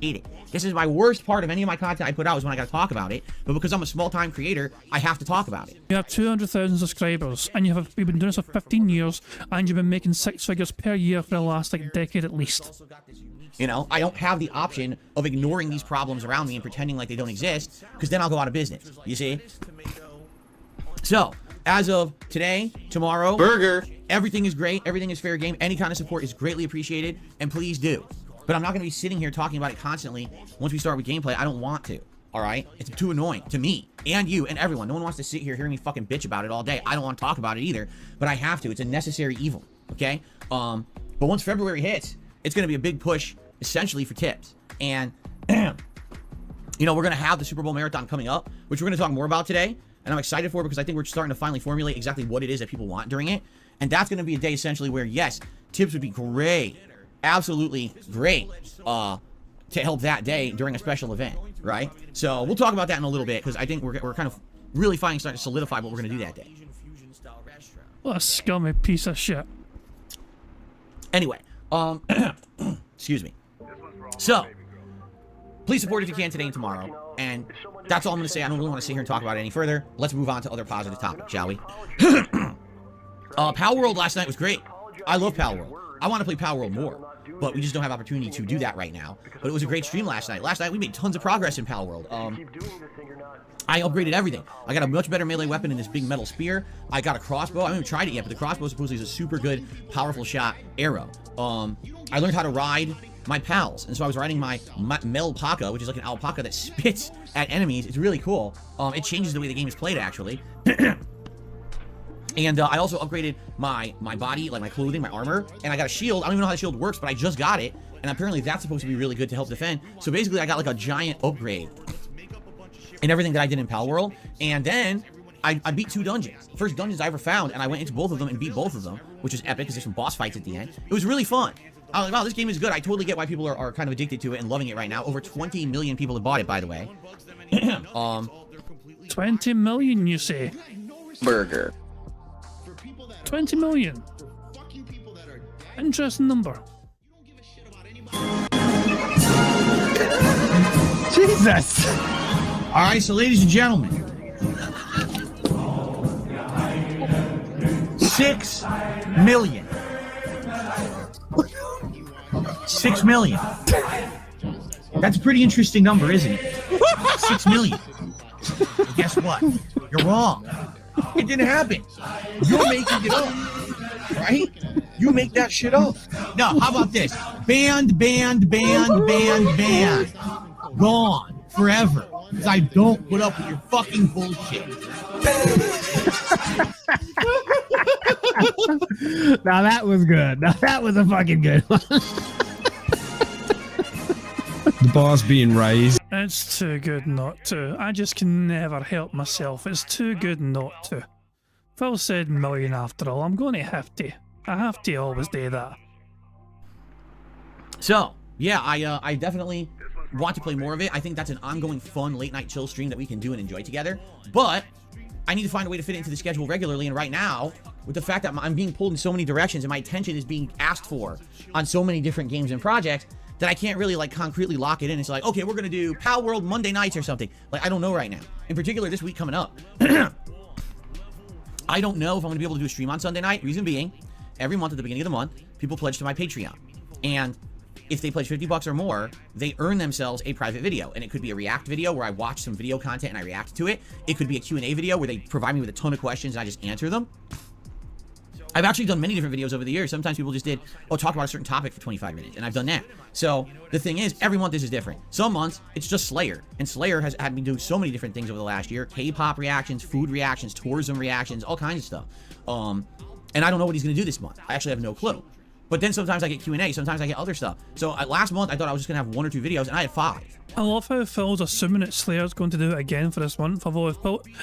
Hate it. This is my worst part of any of my content I put out is when I gotta talk about it. But because I'm a small-time creator, I have to talk about it. You have 200,000 subscribers, and you've been doing this for 15 years, and you've been making 6 figures per year for the last decade at least. You know, I don't have the option of ignoring these problems around me and pretending like they don't exist, because then I'll go out of business. You see? So, as of today, tomorrow, burger, everything is great, everything is fair game, any kind of support is greatly appreciated, and please do. But I'm not going to be sitting here talking about it constantly once we start with gameplay. I don't want to, alright? It's too annoying to me, and you, and everyone. No one wants to sit here hearing me fucking bitch about it all day. I don't want to talk about it either, but I have to. It's a necessary evil, okay? But once February hits, it's going to be a big push, essentially, for tips. And, you know, we're going to have the Super Bowl Marathon coming up, which we're going to talk more about today. And I'm excited for it because I think we're starting to finally formulate exactly what it is that people want during it. And that's going to be a day, essentially, where, yes, tips would be great. Absolutely great to help that day during a special event, right? So we'll talk about that in a little bit because I think we're kind of really finally starting to solidify what we're going to do that day. What a scummy piece of shit. Anyway, excuse me. So, please support if you can today and tomorrow. And that's all I'm going to say. I don't really want to sit here and talk about it any further. Let's move on to other positive topics, shall we? Pal World last night was great. I love Pal World. I want to play Pal World more, but we just don't have opportunity to do that right now. But it was a great stream last night. Last night we made tons of progress in Pal World. I upgraded everything. I got a much better melee weapon in this big metal spear. I got a crossbow. I haven't even tried it yet, but the crossbow supposedly is a super good, powerful shot arrow. I learned how to ride my pals, and so I was riding my Melpaca, which is like an alpaca that spits at enemies. It's really cool. It changes the way the game is played, actually. And I also upgraded my body, like my clothing, my armor, and I got a shield. I don't even know how the shield works, but I just got it, and apparently that's supposed to be really good to help defend. So basically, I got like a giant upgrade in everything that I did in Pal World, and then I beat 2 dungeons. First dungeons I ever found, and I went into both of them and beat both of them, which is epic because there's some boss fights at the end. It was really fun. I was like, wow, this game is good. I totally get why people are kind of addicted to it and loving it right now. Over 20 million people have bought it, by the way. 20 million, you say? Burger. 20 million. Interesting number. Jesus! Alright, so ladies and gentlemen, 6 million. 6 million. That's a pretty interesting number, isn't it? 6 million. But guess what? You're wrong. It didn't happen. You're making it up, right? You make that shit up. No, how about this? Banned. Gone forever. Because I don't put up with your fucking bullshit. Now that was good. Now that was a fucking good one. The bar's being raised. It's too good not to. I just can never help myself. It's too good not to. Phil said million after all. I'm going to have to. I have to always do that. So, yeah, I definitely want to play more of it. I think that's an ongoing fun late night chill stream that we can do and enjoy together. But I need to find a way to fit it into the schedule regularly. And right now, with the fact that I'm being pulled in so many directions and my attention is being asked for on so many different games and projects, that I can't really like concretely lock it in. It's like, okay, we're gonna do Pal World Monday nights or something. Like, I don't know right now. In particular, this week coming up, I don't know if I'm gonna be able to do a stream on Sunday night. Reason being, every month at the beginning of the month, people pledge to my Patreon, and if they pledge $50 or more, they earn themselves a private video. And it could be a react video where I watch some video content and I react to it. It could be a Q&A video where they provide me with a ton of questions and I just answer them. I've actually done many different videos over the years. Sometimes people just did, oh, talk about a certain topic for 25 minutes, and I've done that. So the thing is, every month this is different. Some months, it's just Slayer, and Slayer has had me do so many different things over the last year. K-pop reactions, food reactions, tourism reactions, all kinds of stuff. And I don't know what he's going to do this month. I actually have no clue. But then sometimes I get Q&A, sometimes I get other stuff. So last month, I thought I was just going to have 1 or 2 videos, and I had 5. I love how Phil's assuming that Slayer's going to do it again for this month. Although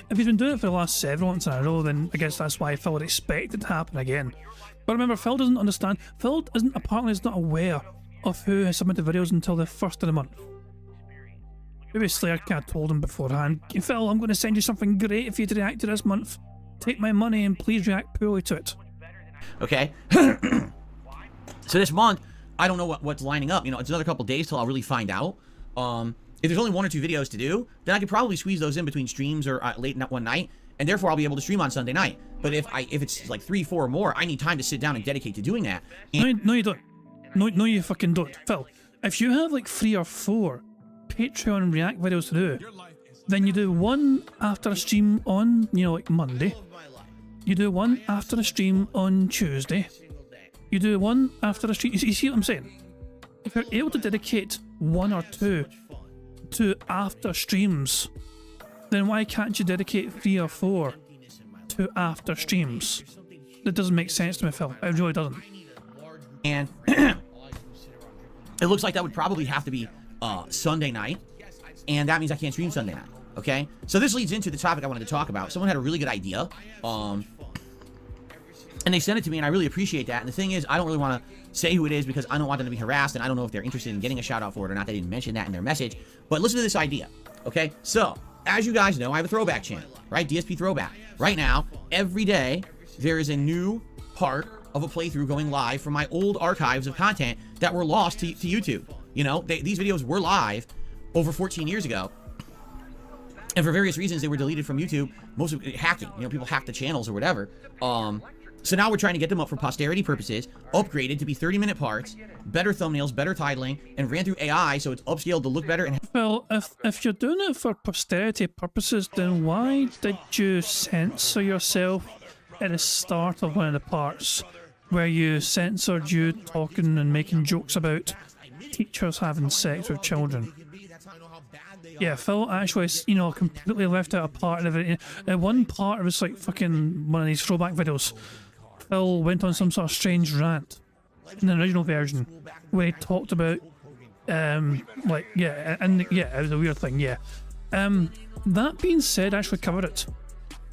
if he's been doing it for the last several months in a row, then I guess that's why Phil would expect it to happen again. But remember, Phil doesn't understand. Phil apparently is not aware of who has submitted videos until the 1st of the month. Maybe Slayer kind of told him beforehand, Phil, I'm going to send you something great if you react to this month. Take my money and please react poorly to it. Okay? So this month, I don't know what's lining up. You know, it's another couple days till I'll really find out. If there's only 1 or 2 videos to do, then I could probably squeeze those in between streams or late one night, and therefore I'll be able to stream on Sunday night. But if it's like 3, 4 or more, I need time to sit down and dedicate to doing that. And No, you don't. No, you fucking don't. Phil, if you have like 3 or 4 Patreon React videos to do, then you do one after a stream on, like Monday. You do one after a stream on Tuesday. You do one after a stream. You see what I'm saying? If you're able to dedicate 1 or 2 to after streams, then why can't you dedicate 3 or 4 to after streams? That doesn't make sense to me, Phil. It really doesn't. And it looks like that would probably have to be Sunday night, and that means I can't stream Sunday night. Okay, so this leads into the topic I wanted to talk about. Someone had a really good idea, and they sent it to me, and I really appreciate that. And the thing is, I don't really want to say who it is because I don't want them to be harassed, and I don't know if they're interested in getting a shout out for it or not. They didn't mention that in their message. But listen to this idea. Okay, so as you guys know, I have a throwback channel, right? DSP Throwback. Right now, every day there is a new part of a playthrough going live from my old archives of content that were lost to YouTube. You know, these videos were live over 14 years ago, and for various reasons they were deleted from YouTube. Most of it hacking, people hacked the channels or whatever. So now we're trying to get them up for posterity purposes, upgraded to be 30-minute parts, better thumbnails, better titling, and ran through AI so it's upscaled to look better. And well, if you're doing it for posterity purposes, then why did you censor yourself at the start of one of the parts where you censored you talking and making jokes about teachers having sex with children? Yeah, Phil actually, completely left out a part of it. One part, it was like fucking one of these throwback videos. Phil went on some sort of strange rant in the original version where he talked about, it was a weird thing, yeah. That being said, I actually covered it.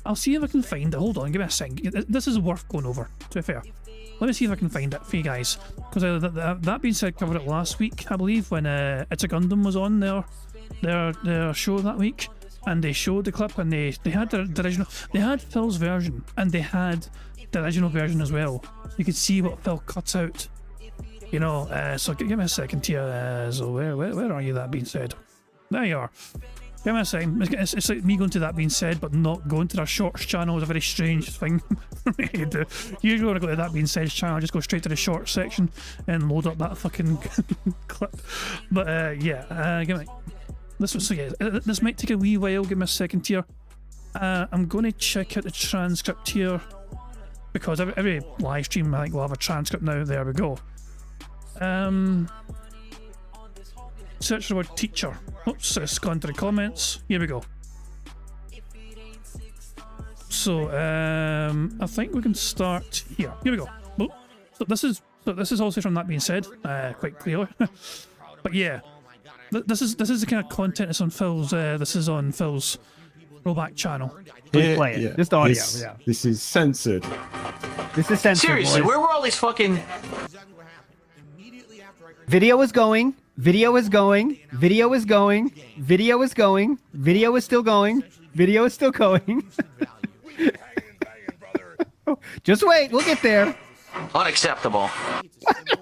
I'll see if I can find it. Hold on, give me a second. This is worth going over, to be fair. Let me see if I can find it for you guys. Because that being said, covered it last week, I believe, when It's a Gundam was on their show that week, and they showed the clip, and they had the original. They had Phil's version, and they had the original version as well. You could see what Phil cuts out. So give me a second here. So where are you? That being said, there you are. Give me a second. It's like me going to That Being Said, but not going to their shorts channel is a very strange thing for me to do. Usually when I go to That Being Said channel, I just go straight to the shorts section and load up that fucking clip. But give me. This might take a wee while. Give me a second here. I'm going to check out the transcript here because every live stream I think will have a transcript now. There we go. Search the word teacher. Oops, it's gone to the comments. Here we go. So I think we can start here. Here we go. Oh, so this is also from That Being Said, quite clearly. But yeah. This is the kind of content that's on Phil's. This is on Phil's throwback channel. Please play it. Yeah. Just audio. This is censored. This is censored. Seriously, boys. where were all these fucking... Video is going. Video is going. Video is going. Video is going. Video is still going. Video is still going. Just wait. We'll get there. Unacceptable.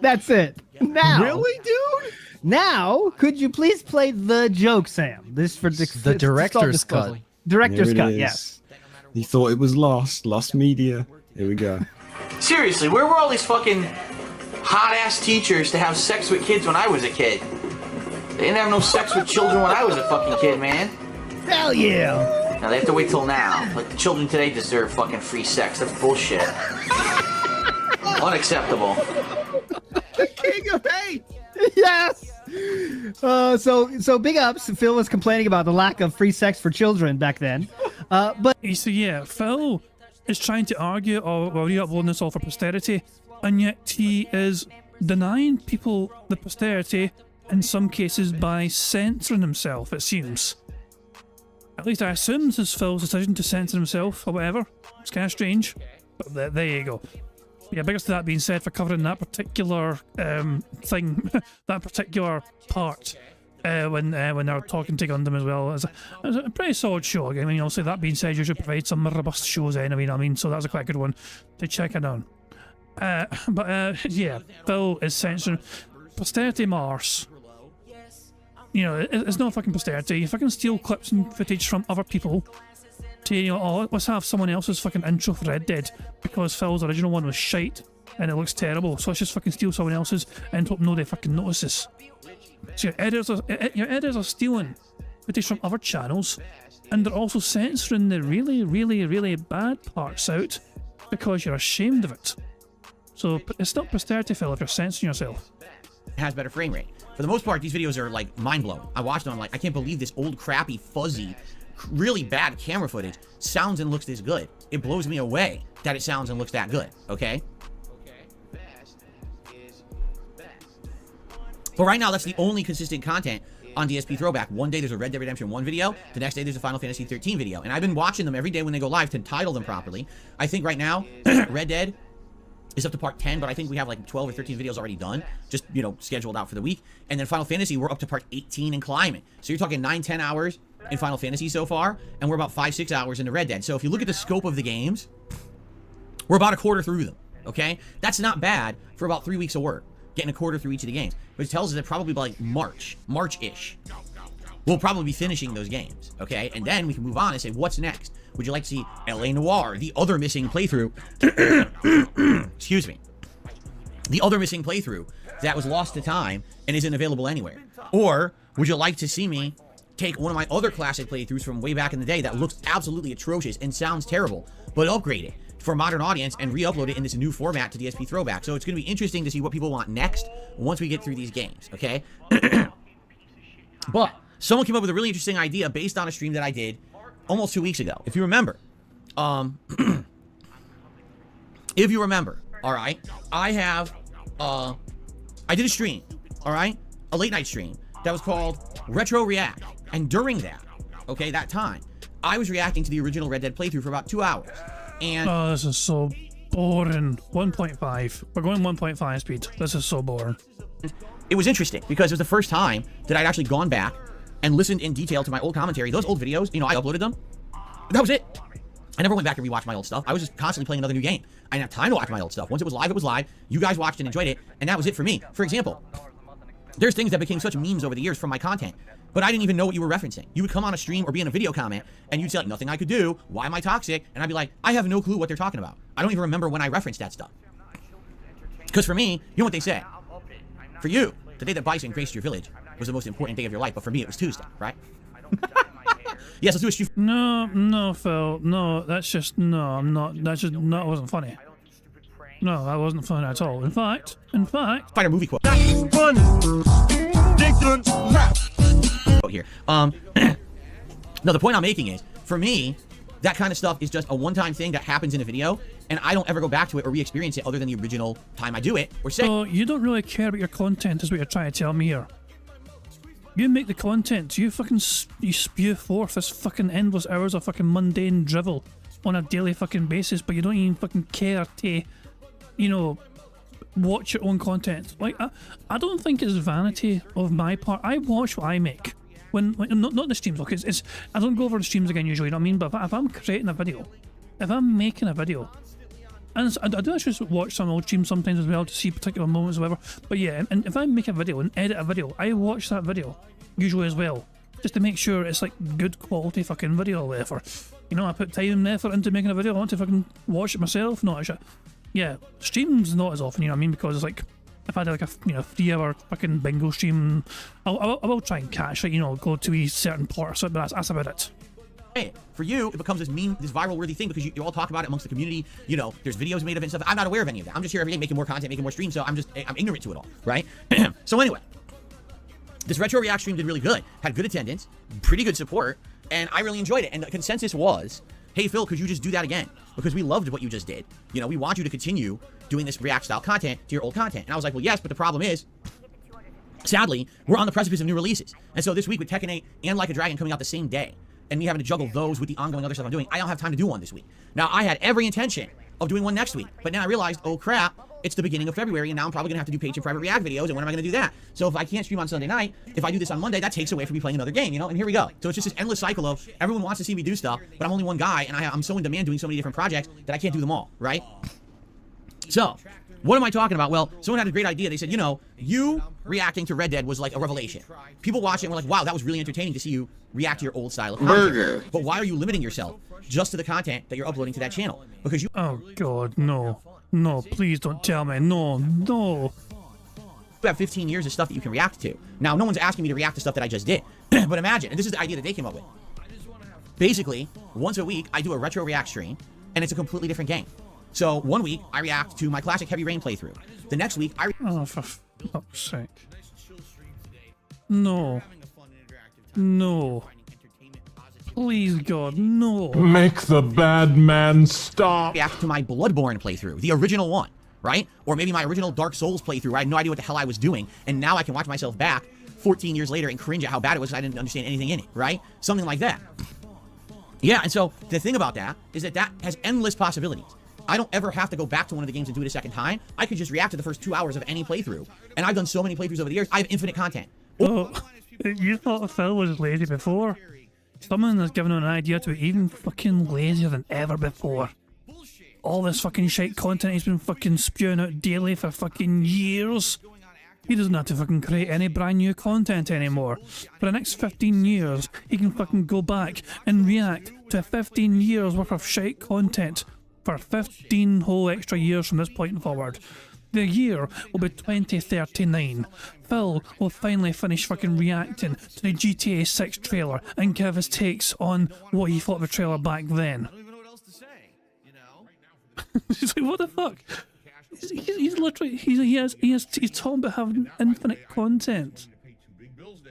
That's it. Now. Really, dude? Now, could you please play the joke, Sam? This for The director's cut. Director's Here it cut, is. yes. He thought it was lost media. Here we go. Seriously, where were all these fucking hot-ass teachers to have sex with kids when I was a kid. They didn't have no sex with children when I was a fucking kid, man. Hell yeah! Now they have to wait till now. Like, the children today deserve fucking free sex. That's bullshit. Unacceptable. King of hate. Yes. So big ups. Phil was complaining about the lack of free sex for children back then, but So yeah, Phil is trying to argue, oh, well, you're uploading this all for posterity, and yet he is denying people the posterity in some cases by censoring himself, it seems. At least I assume this is Phil's decision to censor himself or whatever. It's kind of strange, but there you go. Yeah, biggest to that being said for covering that particular thing, that particular part when they're talking to Gundam as well. It's a pretty solid show. I mean, obviously that being said, you should provide some robust shows anyway. I mean, so that's a quite good one to check it on. Yeah, Phil is censoring posterity Mars. You know, it's not fucking posterity. You fucking steal clips and footage from other people to, you know, oh, let's have someone else's fucking intro for Red Dead because Phil's original one was shite and it looks terrible. So let's just fucking steal someone else's and hope nobody fucking notices. So your editors are stealing footage from other channels, and they're also censoring the really, really, really bad parts out because you're ashamed of it. So it's not posterity, Phil, if you're censoring yourself. It has better frame rate. For the most part, these videos are like mind-blowing. I watched them, I'm like, I can't believe this old, crappy, fuzzy, really bad camera footage sounds and looks this good. It blows me away that it sounds and looks that good, okay? But right now, that's the only consistent content on DSP Throwback. One day there's a Red Dead Redemption 1 video, the next day there's a Final Fantasy 13 video. And I've been watching them every day when they go live to title them properly. I think right now, Red Dead is up to part 10, but I think we have like 12 or 13 videos already done, just, you know, scheduled out for the week. And then Final Fantasy, we're up to part 18 and climbing. So you're talking 9-10 hours in Final Fantasy so far, and we're about 5-6 hours into Red Dead. So if you look at the scope of the games, we're about a quarter through them, okay? That's not bad for about 3 weeks of work, getting a quarter through each of the games, which tells us that probably by like March-ish, we'll probably be finishing those games, okay? And then we can move on and say, what's next? Would you like to see L.A. Noire, the other missing playthrough? Excuse me. The other missing playthrough that was lost to time and isn't available anywhere? Or would you like to see me take one of my other classic playthroughs from way back in the day that looks absolutely atrocious and sounds terrible, but upgrade it for a modern audience and re-upload it in this new format to DSP Throwback? So it's going to be interesting to see what people want next once we get through these games, okay? But someone came up with a really interesting idea based on a stream that I did almost 2 weeks ago. If you remember, all right, I did a stream, all right, a late night stream that was called Retro React. And during that, okay, that time, I was reacting to the original Red Dead playthrough for about 2 hours. And oh, this is so boring. 1.5. We're going 1.5 speed. This is so boring. it was interesting because it was the first time that I'd actually gone back and listened in detail to my old commentary. Those old videos, you know, I uploaded them. That was it. I never went back and rewatched my old stuff. I was just constantly playing another new game. I didn't have time to watch my old stuff. Once it was live, it was live. You guys watched and enjoyed it, and that was it for me. For example, there's things that became such memes over the years from my content, but I didn't even know what you were referencing. You would come on a stream or be in a video comment, and you'd say, like, nothing I could do. Why am I toxic? And I'd be like, I have no clue what they're talking about. I don't even remember when I referenced that stuff. Because for me, you know what they say. For you, the day that Bison graced your village was the most important day of your life, but for me, it was Tuesday, right? Yes, let's do a stream. No, Phil. No, that's just, no, I'm not, that's just, no, it wasn't funny. No, that wasn't funny at all. In fact, Find a movie quote. Here. No, the point I'm making is, for me, that kind of stuff is just a one-time thing that happens in a video, and I don't ever go back to it or re-experience it other than the original time I do it, or say. So you don't really care about your content, is what you're trying to tell me here. You make the content, you fucking you spew forth this fucking endless hours of fucking mundane drivel on a daily fucking basis, but you don't even fucking care to, you know, watch your own content. Like, I don't think it's vanity of my part. I watch what I make. When not the streams, look, it's I don't go over the streams again usually, you know what I mean? But if I'm creating a video, if I'm making a video, and I do actually watch some old streams sometimes as well to see particular moments or whatever. But yeah, and if I make a video and edit a video, I watch that video usually as well, just to make sure it's like good quality fucking video or whatever. You know, I put time and effort into making a video. I want to fucking watch it myself. No, actually, yeah, streams not as often, you know what I mean? Because it's like if I did like a 3-hour fucking bingo stream, I will try and catch it, go to a certain part, so but that's about it. Hey, for you, it becomes this meme, this viral worthy thing because you all talk about it amongst the community. There's videos made of it and stuff. I'm not aware of any of that. I'm just here every day making more content, making more streams, so I'm ignorant to it all, right? So anyway, this retro react stream did really good, had good attendance, pretty good support, and I really enjoyed it. And the consensus was, hey Phil, could you just do that again? Because we loved what you just did. We want you to continue doing this react style content to your old content. And I was like, well, yes, but the problem is, sadly, we're on the precipice of new releases. And so this week with Tekken 8 and Like a Dragon coming out the same day, and me having to juggle those with the ongoing other stuff I'm doing, I don't have time to do one this week. Now, I had every intention of doing one next week, but now I realized, oh crap, it's the beginning of February, and now I'm probably gonna have to do page and private react videos, and when am I gonna do that? So if I can't stream on Sunday night, if I do this on Monday, that takes away from me playing another game, and here we go. So it's just this endless cycle of everyone wants to see me do stuff, but I'm only one guy, and I'm so in demand doing so many different projects that I can't do them all, right? So, what am I talking about? Well, someone had a great idea. They said, you reacting to Red Dead was like a revelation. People watching were like, wow, that was really entertaining to see you react to your old style of content. But why are you limiting yourself just to the content that you're uploading to that channel? Because you... Oh, God, no. No, please don't tell me. No. You have 15 years of stuff that you can react to. Now, no one's asking me to react to stuff that I just did. But imagine, and this is the idea that they came up with. Basically, once a week, I do a retro react stream, and it's a completely different game. So, one week, I react to my classic Heavy Rain playthrough. The next week, Oh, for fuck's sake. No. No. Please, God, no. Make the bad man stop. react to my Bloodborne playthrough, the original one, right? Or maybe my original Dark Souls playthrough where I had no idea what the hell I was doing, and now I can watch myself back 14 years later and cringe at how bad it was because I didn't understand anything in it, right? Something like that. Yeah, and so the thing about that is that has endless possibilities. I don't ever have to go back to one of the games and do it a second time. I could just react to the first 2 hours of any playthrough. And I've done so many playthroughs over the years, I have infinite content. Oh, you thought Phil was lazy before? Someone has given him an idea to be even fucking lazier than ever before. All this fucking shite content he's been fucking spewing out daily for fucking years. He doesn't have to fucking create any brand new content anymore. For the next 15 years, he can fucking go back and react to 15 years worth of shite content for 15 whole extra years from this point forward. The year will be 2039. Phil will finally finish fucking reacting to the GTA 6 trailer and give his takes on what he thought of the trailer back then. He's like, what the fuck? He's literally, he's talking about having infinite content.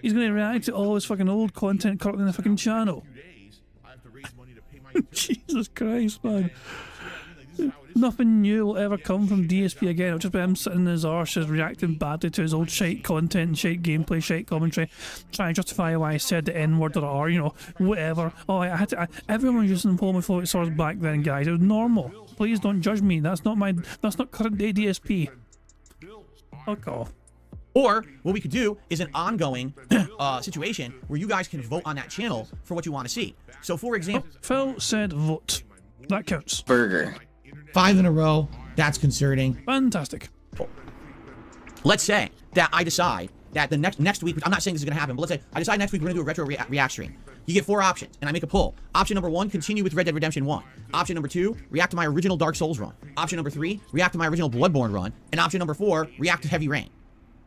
He's gonna react to all his fucking old content currently on the fucking channel. Jesus Christ, man. Nothing new will ever come from DSP again. It'll just be him sitting in his arse just reacting badly to his old shite content and shite gameplay, shite commentary, trying to justify why I said the N-word or whatever. Oh, everyone was using homophobic slurs back then, guys. It was normal. Please don't judge me. That's not current day DSP. Fuck off. Or what we could do is an ongoing situation where you guys can vote on that channel for what you want to see. So for example, Phil said vote. That counts. Burger. 5 in a row. That's concerning. Fantastic. let's say that I decide that the next week, I'm not saying this is going to happen, but let's say I decide next week we're going to do a retro react stream. You get 4 options, and I make a poll. Option number 1, continue with Red Dead Redemption 1. Option number 2, react to my original Dark Souls run. Option number 3, react to my original Bloodborne run. And option number 4, react to Heavy Rain.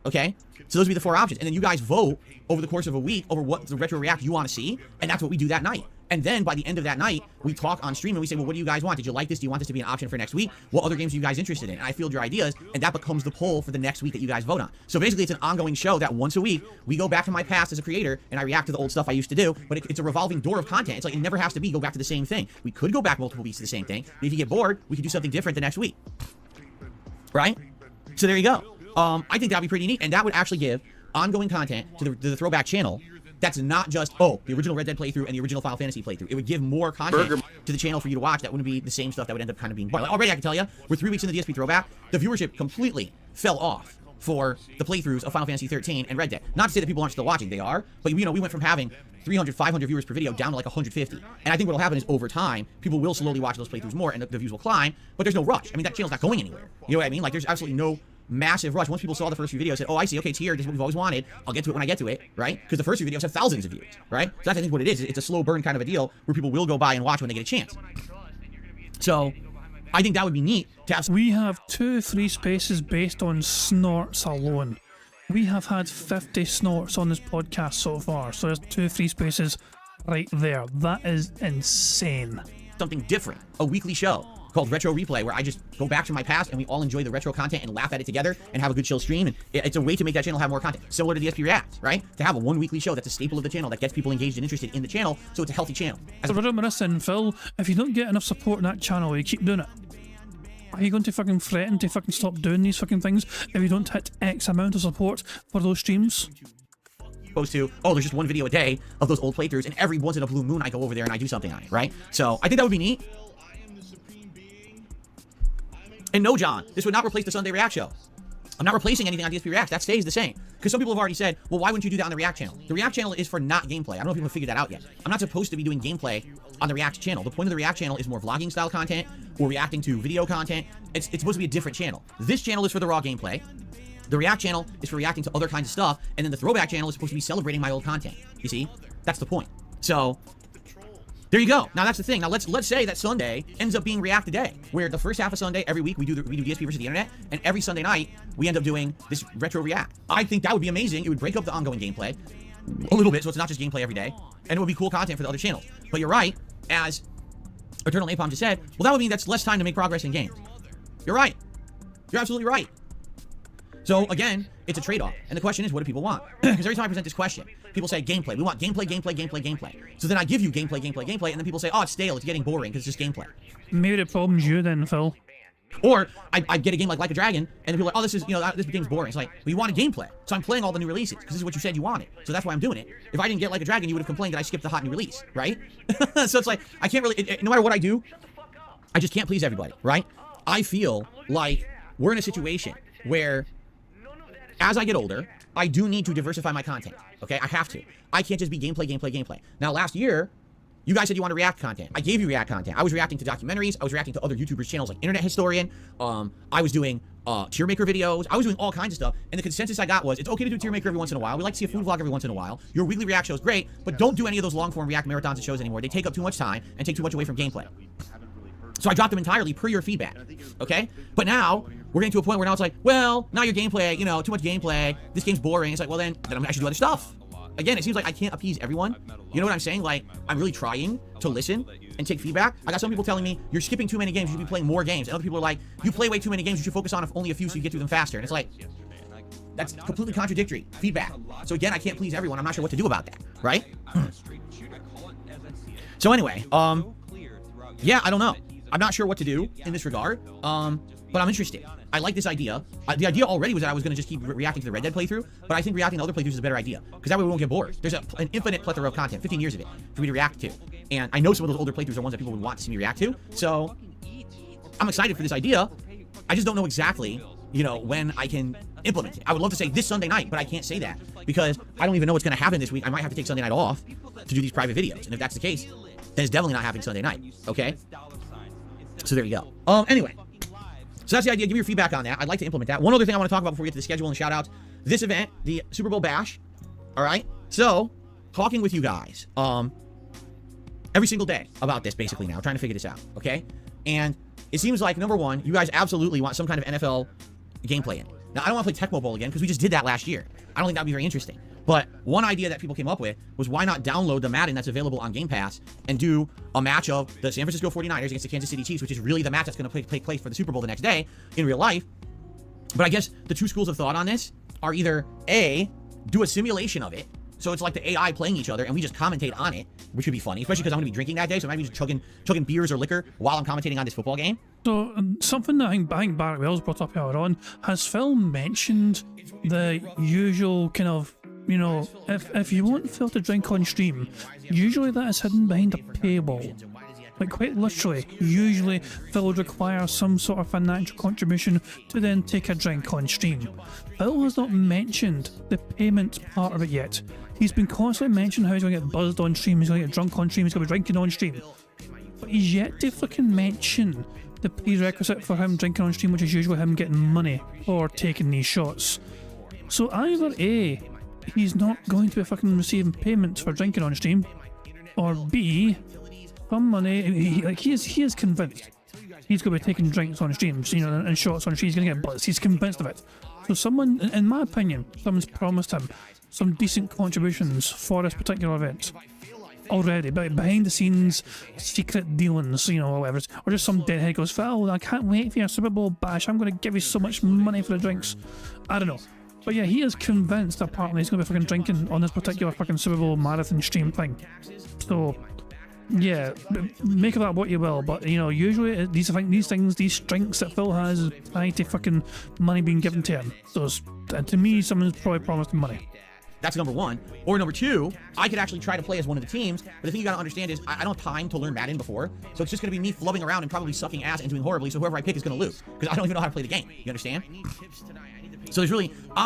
Okay? So those would be the 4 options. And then you guys vote over the course of a week over what the retro react you want to see, and that's what we do that night. And then by the end of that night, we talk on stream and we say, well, what do you guys want? Did you like this? Do you want this to be an option for next week? What other games are you guys interested in? And I field your ideas, and that becomes the poll for the next week that you guys vote on. So basically, it's an ongoing show that once a week, we go back to my past as a creator, and I react to the old stuff I used to do, but it's a revolving door of content. It's like it never has to be go back to the same thing. We could go back multiple weeks to the same thing, but if you get bored, we could do something different the next week. Right? So there you go. I think that'd be pretty neat, and that would actually give ongoing content to the throwback channel. That's not just, oh, the original Red Dead playthrough and the original Final Fantasy playthrough. It would give more content to the channel for you to watch that wouldn't be the same stuff that would end up kind of being boring. Like, already I can tell you, we're 3 weeks in the DSP throwback, the viewership completely fell off for the playthroughs of Final Fantasy 13 and Red Dead. Not to say that people aren't still watching, they are, but you know, we went from having 300, 500 viewers per video down to like 150. And I think what'll happen is over time, people will slowly watch those playthroughs more and the views will climb, but there's no rush. I mean, that channel's not going anywhere. You know what I mean? Like, there's absolutely no massive rush. Once people saw the first few videos, said, oh, I see, okay, it's here, this is what we've always wanted, I'll get to it when I get to it, right? Because the first few videos have thousands of views, right? So that's, I think, what it is. It's a slow burn kind of a deal where people will go by and watch when they get a chance. So I think that would be neat to have. We have 2 free spaces based on snorts alone. We have had 50 snorts on this podcast so far, so there's 2 free spaces right there. That is insane. Something different, a weekly show called Retro Replay, where I just go back to my past and we all enjoy the retro content and laugh at it together and have a good chill stream. And it's a way to make that channel have more content, similar to DSP Reacts, right? To have a 1 weekly show that's a staple of the channel that gets people engaged and interested in the channel, so it's a healthy channel. So remember this then, Phil, if you don't get enough support in that channel, you keep doing it. Are you going to fucking threaten to fucking stop doing these fucking things if you don't hit X amount of support for those streams? Opposed to, oh, there's just 1 video a day of those old playthroughs, and every once in a blue moon I go over there and I do something on it, right? So I think that would be neat. And no, John, this would not replace the Sunday React show. I'm not replacing anything on DSP Reacts. That stays the same. Because some people have already said, well, why wouldn't you do that on the React channel? The React channel is for not gameplay. I don't know if people have figured that out yet. I'm not supposed to be doing gameplay on the React channel. The point of the React channel is more vlogging style content or reacting to video content. It's supposed to be a different channel. This channel is for the raw gameplay. The React channel is for reacting to other kinds of stuff. And then the Throwback channel is supposed to be celebrating my old content. You see? That's the point. So there you go. Now that's the thing. Now let's say that Sunday ends up being React Day, where the first half of Sunday every week we do DSP versus the internet, and every Sunday night we end up doing this retro React. I think that would be amazing. It would break up the ongoing gameplay a little bit, so it's not just gameplay every day, and it would be cool content for the other channels. But you're right, as Eternal Napalm just said. Well, that would mean that's less time to make progress in games. You're right. You're absolutely right. So again, it's a trade-off. And the question is, what do people want? Because every time I present this question, people say gameplay. We want gameplay, gameplay, gameplay, gameplay. So then I give you gameplay, gameplay, gameplay, and then people say, oh, it's stale, it's getting boring because it's just gameplay. Maybe the problem's you then, Phil. Or I get a game like a Dragon, and then people are like, oh, this is, this game's boring. It's like, well, you wanted gameplay. So I'm playing all the new releases because this is what you said you wanted. So that's why I'm doing it. If I didn't get like a Dragon, you would have complained that I skipped the hot new release, right? So it's like, I can't really, no matter what I do, I just can't please everybody, right? I feel like we're in a situation where as I get older, I do need to diversify my content, okay? I have to. I can't just be gameplay, gameplay, gameplay. Now, last year, you guys said you wanted React content. I gave you React content. I was reacting to documentaries. I was reacting to other YouTubers' channels like Internet Historian. I was doing tier maker videos. I was doing all kinds of stuff. And the consensus I got was, it's okay to do tier maker every once in a while. We like to see a food vlog every once in a while. Your weekly React show is great, but don't do any of those long-form React marathons and shows anymore. They take up too much time and take too much away from gameplay. So I dropped them entirely per your feedback, okay? But now, we're getting to a point where now it's like, well, now your gameplay, too much gameplay, this game's boring. It's like, well then I should do other stuff. Again, it seems like I can't appease everyone. You know what I'm saying? Like, I'm really trying to listen and take feedback. I got some people telling me, you're skipping too many games, you should be playing more games. And other people are like, you play way too many games, you should focus on only a few so you get through them faster. And it's like, that's completely contradictory feedback. So again, I can't please everyone. I'm not sure what to do about that, right? So anyway, yeah, I don't know. I'm not sure what to do in this regard, but I'm interested. I like this idea. The idea already was that I was going to just keep reacting to the Red Dead playthrough, but I think reacting to other playthroughs is a better idea, because that way we won't get bored. There's an infinite plethora of content, 15 years of it, for me to react to. And I know some of those older playthroughs are ones that people would want to see me react to, so I'm excited for this idea. I just don't know exactly, when I can implement it. I would love to say this Sunday night, but I can't say that, because I don't even know what's going to happen this week. I might have to take Sunday night off to do these private videos, and if that's the case, then it's definitely not happening Sunday night, okay? So there you go. Anyway, so that's the idea. Give me your feedback on that. I'd like to implement that. One other thing I want to talk about before we get to the schedule and shout outs. This event, the Super Bowl Bash. All right. So, talking with you guys every single day about this basically now, trying to figure this out. Okay. And it seems like, number one, you guys absolutely want some kind of NFL gameplay in it. Now, I don't want to play Tecmo Bowl again because we just did that last year. I don't think that'd be very interesting. But one idea that people came up with was, why not download the Madden that's available on Game Pass and do a match of the San Francisco 49ers against the Kansas City Chiefs, which is really the match that's going to take place for the Super Bowl the next day in real life. But I guess the two schools of thought on this are either A, do a simulation of it, so it's like the AI playing each other and we just commentate on it, which would be funny, especially because I'm going to be drinking that day, so maybe just chugging beers or liquor while I'm commentating on this football game. So, something that I think Barrett Wells brought up earlier on, has Phil mentioned the usual kind of, if you want Phil to drink on stream, usually that is hidden behind a paywall. Like, quite literally, usually Phil would require some sort of financial contribution to then take a drink on stream. Phil has not mentioned the payment part of it yet. He's been constantly mentioning how he's going to get buzzed on stream, he's going to get drunk on stream, he's going to be drinking on stream. But he's yet to fucking mention the prerequisite for him drinking on stream, which is usually him getting money or taking these shots. So either A, he's not going to be fucking receiving payments for drinking on stream, or B, some money, he is convinced he's going to be taking drinks on streams, you know, and shots on streams. He's going to get buzzed. He's convinced of it. So someone, in my opinion, someone's promised him some decent contributions for this particular event already, but behind the scenes, secret dealings, you know, or whatever, or just some deadhead goes, Phil, I can't wait for your Super Bowl bash. I'm going to give you so much money for the drinks. I don't know. But yeah, he is convinced apparently he's going to be fucking drinking on this particular fucking Super Bowl marathon stream thing. So, yeah, make of that what you will, but you know, usually these things, these drinks that Phil has is tied to fucking money being given to him. So, to me, someone's probably promised him money. That's number one. Or number two, I could actually try to play as one of the teams, but the thing you gotta understand is I don't have time to learn Madden before, so it's just gonna be me flubbing around and probably sucking ass and doing horribly, so whoever I pick is gonna lose, because I don't even know how to play the game. You understand? So I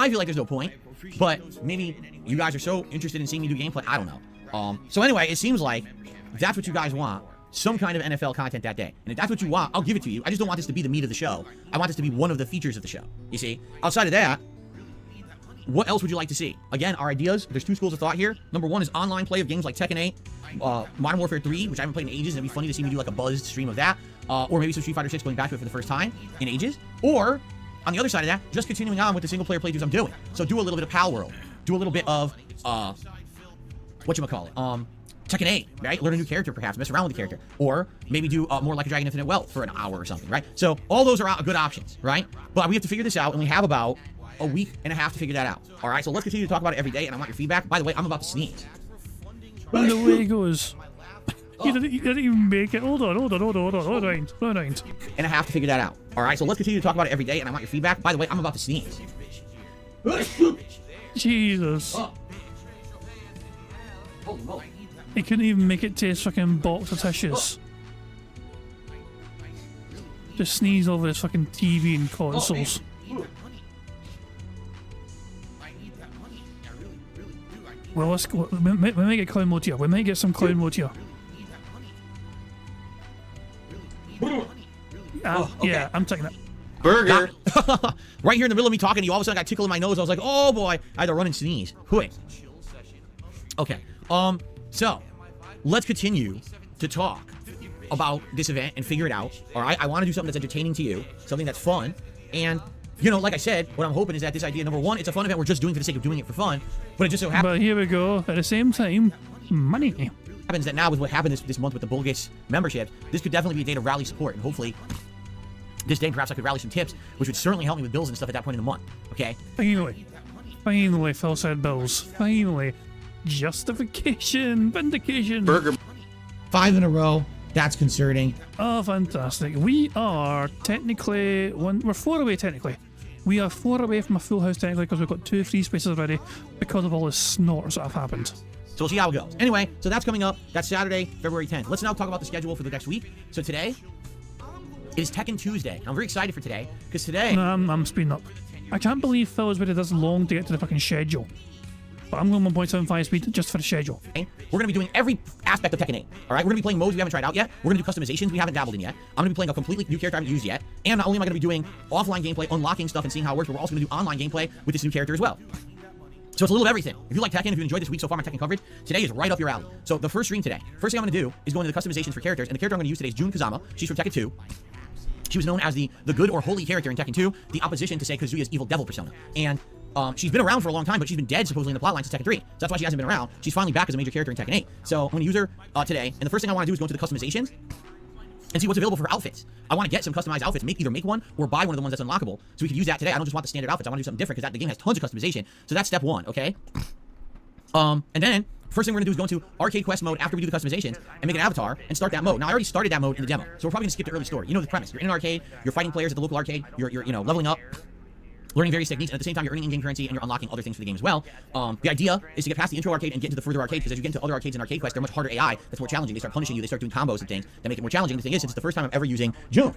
feel like there's no point, but maybe you guys are so interested in seeing me do gameplay, I don't know. So anyway, it seems like that's what you guys want, some kind of NFL content that day. And if that's what you want, I'll give it to you. I just don't want this to be the meat of the show. I want this to be one of the features of the show, you see? Outside of that, what else would you like to see? Again, our ideas, there's two schools of thought here. Number one is online play of games like Tekken 8, Modern Warfare 3, which I haven't played in ages, and it'd be funny to see me do like a buzzed stream of that, or maybe some Street Fighter 6 going back to it for the first time in ages, or on the other side of that, just continuing on with the single player playthroughs I'm doing. So do a little bit of Pal World, do a little bit of, Tekken 8, right? Learn a new character perhaps, mess around with the character, or maybe do more like a Dragon Infinite Wealth for an hour or something, right? So all those are good options, right? But we have to figure this out, and we have about a week and a half to figure that out. All right, so let's continue to talk about it every day, and I want your feedback. By the way, I'm about to sneeze. And away he goes. He didn't even make it. Hold on. And a half to figure that out. All right, so let's continue to talk about it every day, and I want your feedback. By the way, I'm about to sneeze. Jesus. He couldn't even make it to his fucking box of tissues. Just sneeze over his fucking TV and consoles. Well, let's go. We might get clown mode here. We might get some clown mode here. Yeah, I'm taking it. Burger. Right here in the middle of me talking to you, all of a sudden I got a tickle in my nose. I was like, oh boy, I had to run and sneeze. Quick. Okay. So let's continue to talk about this event and figure it out. All right. I want to do something that's entertaining to you, something that's fun, and you know, like I said, what I'm hoping is that this idea, number one, it's a fun event we're just doing for the sake of doing it for fun, but it just so happens. But here we go. At the same time, money. Happens that now with what happened this month with the Bullgates membership, this could definitely be a day to rally support, and hopefully this day perhaps I could rally some tips, which would certainly help me with bills and stuff at that point in the month. Okay. Finally, Phil said bills. Finally, justification, vindication. Burger. 5 in a row. That's concerning. Oh, fantastic. We are technically we're 4 away technically. We are 4 away from a full house technically because we've got 2 free spaces already because of all the snorts that have happened. So we'll see how it goes. Anyway, so that's coming up. That's Saturday, February 10th. Let's now talk about the schedule for the next week. So today is Tekken Tuesday. I'm very excited for today because today... No, I'm speeding up. I can't believe Phil has waited this long to get to the fucking schedule. But I'm going 1.75 speed just for the schedule. We're going to be doing every aspect of Tekken 8. All right, we're going to be playing modes we haven't tried out yet. We're going to do customizations we haven't dabbled in yet. I'm going to be playing a completely new character I haven't used yet. And not only am I going to be doing offline gameplay, unlocking stuff and seeing how it works, but we're also going to do online gameplay with this new character as well. So it's a little of everything. If you like Tekken, if you enjoyed this week so far my Tekken coverage, today is right up your alley. So the first stream today, first thing I'm going to do is go into the customizations for characters, and the character I'm going to use today is Jun Kazama. She's from Tekken 2. She was known as the good or holy character in Tekken 2, the opposition to, say, Kazuya's evil devil persona. And she's been around for a long time, but she's been dead supposedly in the plotline since Tekken 3. So that's why she hasn't been around. She's finally back as a major character in Tekken 8. So I'm going to use her today, and the first thing I want to do is go into the customizations and see what's available for outfits. I want to get some customized outfits, either make one or buy one of the ones that's unlockable, so we can use that today. I don't just want the standard outfits. I want to do something different because the game has tons of customization. So that's step 1, okay? And then first thing we're gonna do is go into arcade quest mode after we do the customizations and make an avatar and start that mode. Now I already started that mode in the demo, so we're probably gonna skip the early story. You know the premise. You're in an arcade, you're fighting players at the local arcade, you're you know, leveling up, learning various techniques, and at the same time you're earning in-game currency and you're unlocking other things for the game as well. The idea is to get past the intro arcade and get into the further arcade, because as you get into other arcades and arcade quests, they're much harder AI, that's more challenging. They start punishing you, they start doing combos and things that make it more challenging. The thing is, since it's the first time I'm ever using Jun,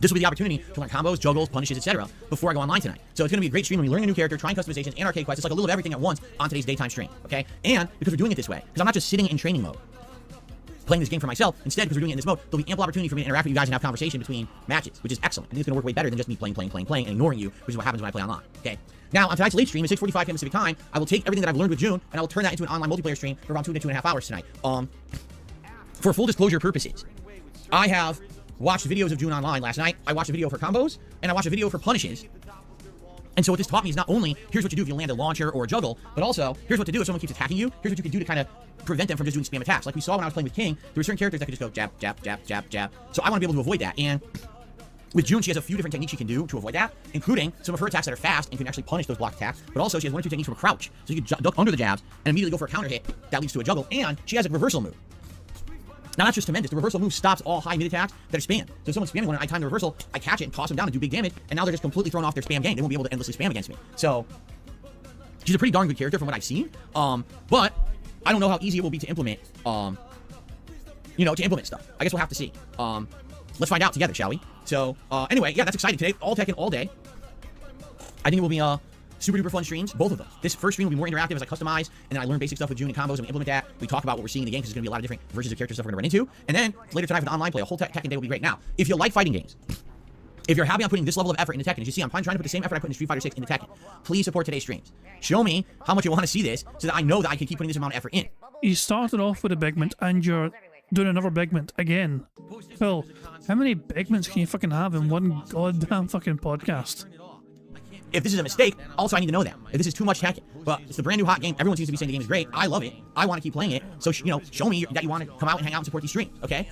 this will be the opportunity to learn combos, juggles, punishes, etc. before I go online tonight. So it's going to be a great stream when we learn a new character, trying customizations, and arcade quests. It's like a little of everything at once on today's daytime stream, okay? And because we're doing it this way, because I'm not just sitting in training mode, playing this game for myself. Instead, because we're doing it in this mode, there'll be ample opportunity for me to interact with you guys and have conversation between matches, which is excellent. I think it's going to work way better than just me playing, and ignoring you, which is what happens when I play online, okay? Now, on tonight's late stream, at 6:45 p.m. Pacific time, I will take everything that I've learned with Jun, and I will turn that into an online multiplayer stream for around 2 to 2.5 hours tonight. For full disclosure purposes, I have watched videos of June online last night. I watched a video for combos, and I watched a video for punishes. And so what this taught me is not only, here's what you do if you land a launcher or a juggle, but also, here's what to do if someone keeps attacking you. Here's what you can do to kind of prevent them from just doing spam attacks. Like we saw when I was playing with King, there were certain characters that could just go jab, jab, jab, jab, jab. So I want to be able to avoid that. And with June, she has a few different techniques she can do to avoid that, including some of her attacks that are fast and can actually punish those blocked attacks. But also, she has one or two techniques from a crouch. So you can duck under the jabs and immediately go for a counter hit that leads to a juggle. And she has a reversal move. Now that's just tremendous. The reversal move stops all high mid attacks that are spam. So if someone's spamming one and I time the reversal, I catch it and toss them down and do big damage, and now they're just completely thrown off their spam game. They won't be able to endlessly spam against me. So she's a pretty darn good character from what I've seen. But I don't know how easy it will be to implement, to implement stuff. I guess we'll have to see. Let's find out together, shall we? So anyway, yeah, that's exciting today. All Tekken all day. I think it will be super duper fun streams, both of them. This first stream will be more interactive as I customize, and then I learn basic stuff with June and combos, and we implement that. We talk about what we're seeing in the game, because there's going to be a lot of different versions of character stuff we're going to run into. And then later tonight for the online play, a whole Tekken day will be great. Now, if you like fighting games, if you're happy on putting this level of effort into Tekken, as you see, I'm trying to put the same effort I put into Street Fighter 6 into Tekken. Please support today's streams. Show me how much you want to see this, so that I know that I can keep putting this amount of effort in. You started off with a bigment and you're doing another bigment again. Phil, how many bigments can you fucking have in one goddamn fucking podcast? If this is a mistake, also I need to know that. If this is too much Tekken, but it's the brand new hot game. Everyone seems to be saying the game is great. I love it. I want to keep playing it. So, show me that you want to come out and hang out and support these streams, okay?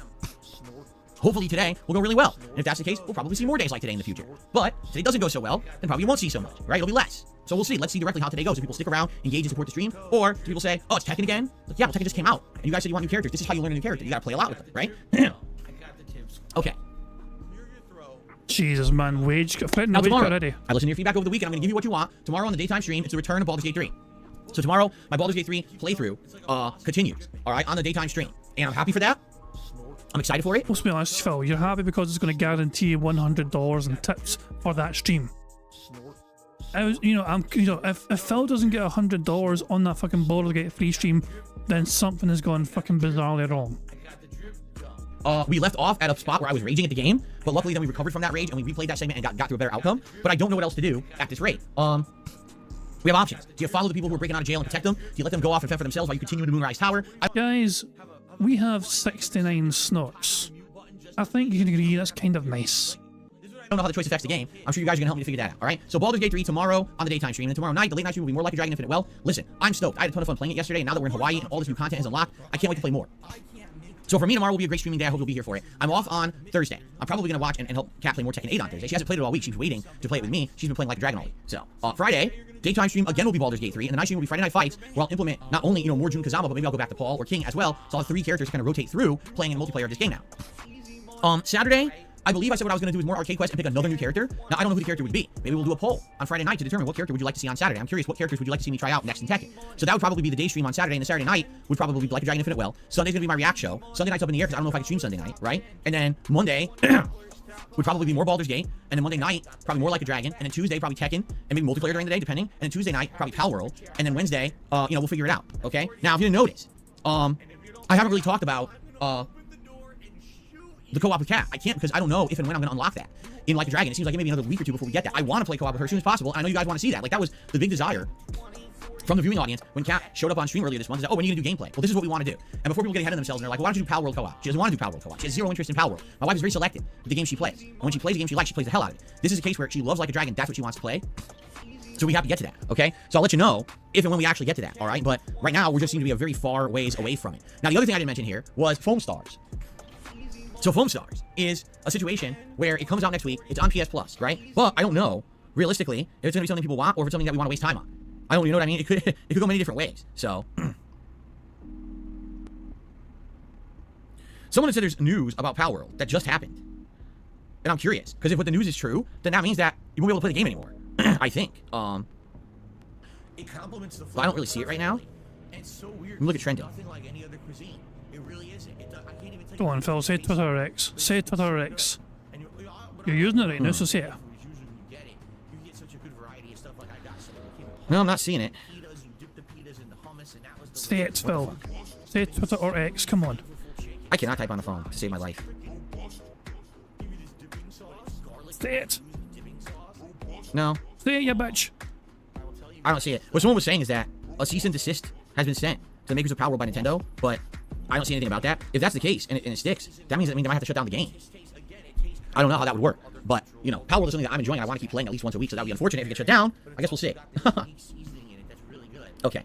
Hopefully today will go really well. And if that's the case, we'll probably see more days like today in the future. But if today doesn't go so well, then probably you won't see so much, right? It'll be less. So we'll see. Let's see directly how today goes. If people stick around, engage and support the stream, or do people say, oh, it's Tekken again? Like, yeah, well, Tekken just came out. And you guys said you want new characters. This is how you learn a new character. You gotta play a lot with them, right? Okay. Jesus, man, Wage got fit in the Now wage tomorrow, already. I listened to your feedback over the weekend. I'm going to give you what you want. Tomorrow on the daytime stream, it's the return of Baldur's Gate 3. So tomorrow, my Baldur's Gate 3 playthrough continues, all right, on the daytime stream. And I'm happy for that. I'm excited for it. Let's be honest, Phil, you're happy because it's going to guarantee $100 in tips for that stream. If Phil doesn't get $100 on that fucking Baldur's Gate 3 stream, then something is going fucking bizarrely wrong. We left off at a spot where I was raging at the game, but luckily then we recovered from that rage and we replayed that segment and got to a better outcome. But I don't know what else to do at this rate. We have options. Do you follow the people who are breaking out of jail and protect them? Do you let them go off and fend for themselves while you continue to Moonrise Tower? Guys, we have 69 snorts. I think you can agree that's kind of nice. I don't know how the choice affects the game. I'm sure you guys are going to help me to figure that out, all right? So Baldur's Gate 3 tomorrow on the daytime stream, and tomorrow night, the late night stream will be more like a Dragon Infinite Well. Listen, I'm stoked. I had a ton of fun playing it yesterday, and now that we're in Hawaii and all this new content is unlocked, I can't wait to play more. So for me, tomorrow will be a great streaming day. I hope you'll be here for it. I'm off on Thursday. I'm probably going to watch and help Kat play more Tekken 8 on Thursday. She hasn't played it all week. She's waiting to play it with me. She's been playing like a dragon all week. So Friday, daytime stream again will be Baldur's Gate 3, and the night stream will be Friday Night Fights, where I'll implement not only more Jun Kazama, but maybe I'll go back to Paul or King as well. So I'll have 3 characters kind of rotate through playing in multiplayer of this game now. Saturday, I believe I said what I was going to do is more arcade quests and pick another new character. Now, I don't know who the character would be. Maybe we'll do a poll on Friday night to determine what character would you like to see on Saturday. I'm curious, what characters would you like to see me try out next in Tekken? So that would probably be the day stream on Saturday, and the Saturday night would probably be like a Dragon Infinite Well. Sunday's going to be my react show. Sunday night's up in the air because I don't know if I can stream Sunday night, right? And then Monday would probably be more Baldur's Gate, and then Monday night, probably more Like a Dragon, and then Tuesday, probably Tekken, and maybe multiplayer during the day, depending. And then Tuesday night, probably Pal World, and then Wednesday, we'll figure it out, okay? Now, if you didn't notice, I haven't really talked about, the co-op with Kat. I can't because I don't know if and when I'm going to unlock that in Like a Dragon. It seems like it may be another week or two before we get that. I want to play co-op with her as soon as possible. And I know you guys want to see that. Like, that was the big desire from the viewing audience when Kat showed up on stream earlier this month and said, oh, when are you going to do gameplay? Well, this is what we want to do. And before people get ahead of themselves and they're like, well, why don't you do Pal World co-op? She doesn't want to do Pal World co-op. She has zero interest in Pal World. My wife is very selective with the game she plays. And when she plays a game she likes, she plays the hell out of it. This is a case where she loves Like a Dragon. That's what she wants to play. So we have to get to that, okay? So I'll let you know if and when we actually get to that, all right? But right now, we just seem to be a very far ways away from it. Now, the other thing I didn't mention here was Foam Stars. So Foam Stars is a situation where it comes out next week. It's on PS Plus, right? But I don't know, realistically, if it's going to be something people want or if it's something that we want to waste time on. I don't, you know what I mean? It could go many different ways. So someone had said there's news about Pal World that just happened. And I'm curious, because if what the news is true, then that means that you won't be able to play the game anymore. I think. It complements the I don't really see it right now. It's so weird. Let me look at trending. Nothing like any other cuisine. It really isn't. I can't even Go on, Phil, say Twitter X. Say Twitter X. You're using it right now, so say it. No, I'm not seeing it. Say it, Phil. Say Twitter or X, come on. I cannot type on the phone to save my life. Say it. No, Say it, you bitch. I don't see it. What someone was saying is that a cease and desist has been sent to the makers of Pal World by Nintendo, but I don't see anything about that. If that's the case and it sticks, that means they might have to shut down the game. I don't know how that would work. But, you know, Palworld is something that I'm enjoying. I want to keep playing at least once a week, so that would be unfortunate if it gets shut down. I guess we'll see. Okay.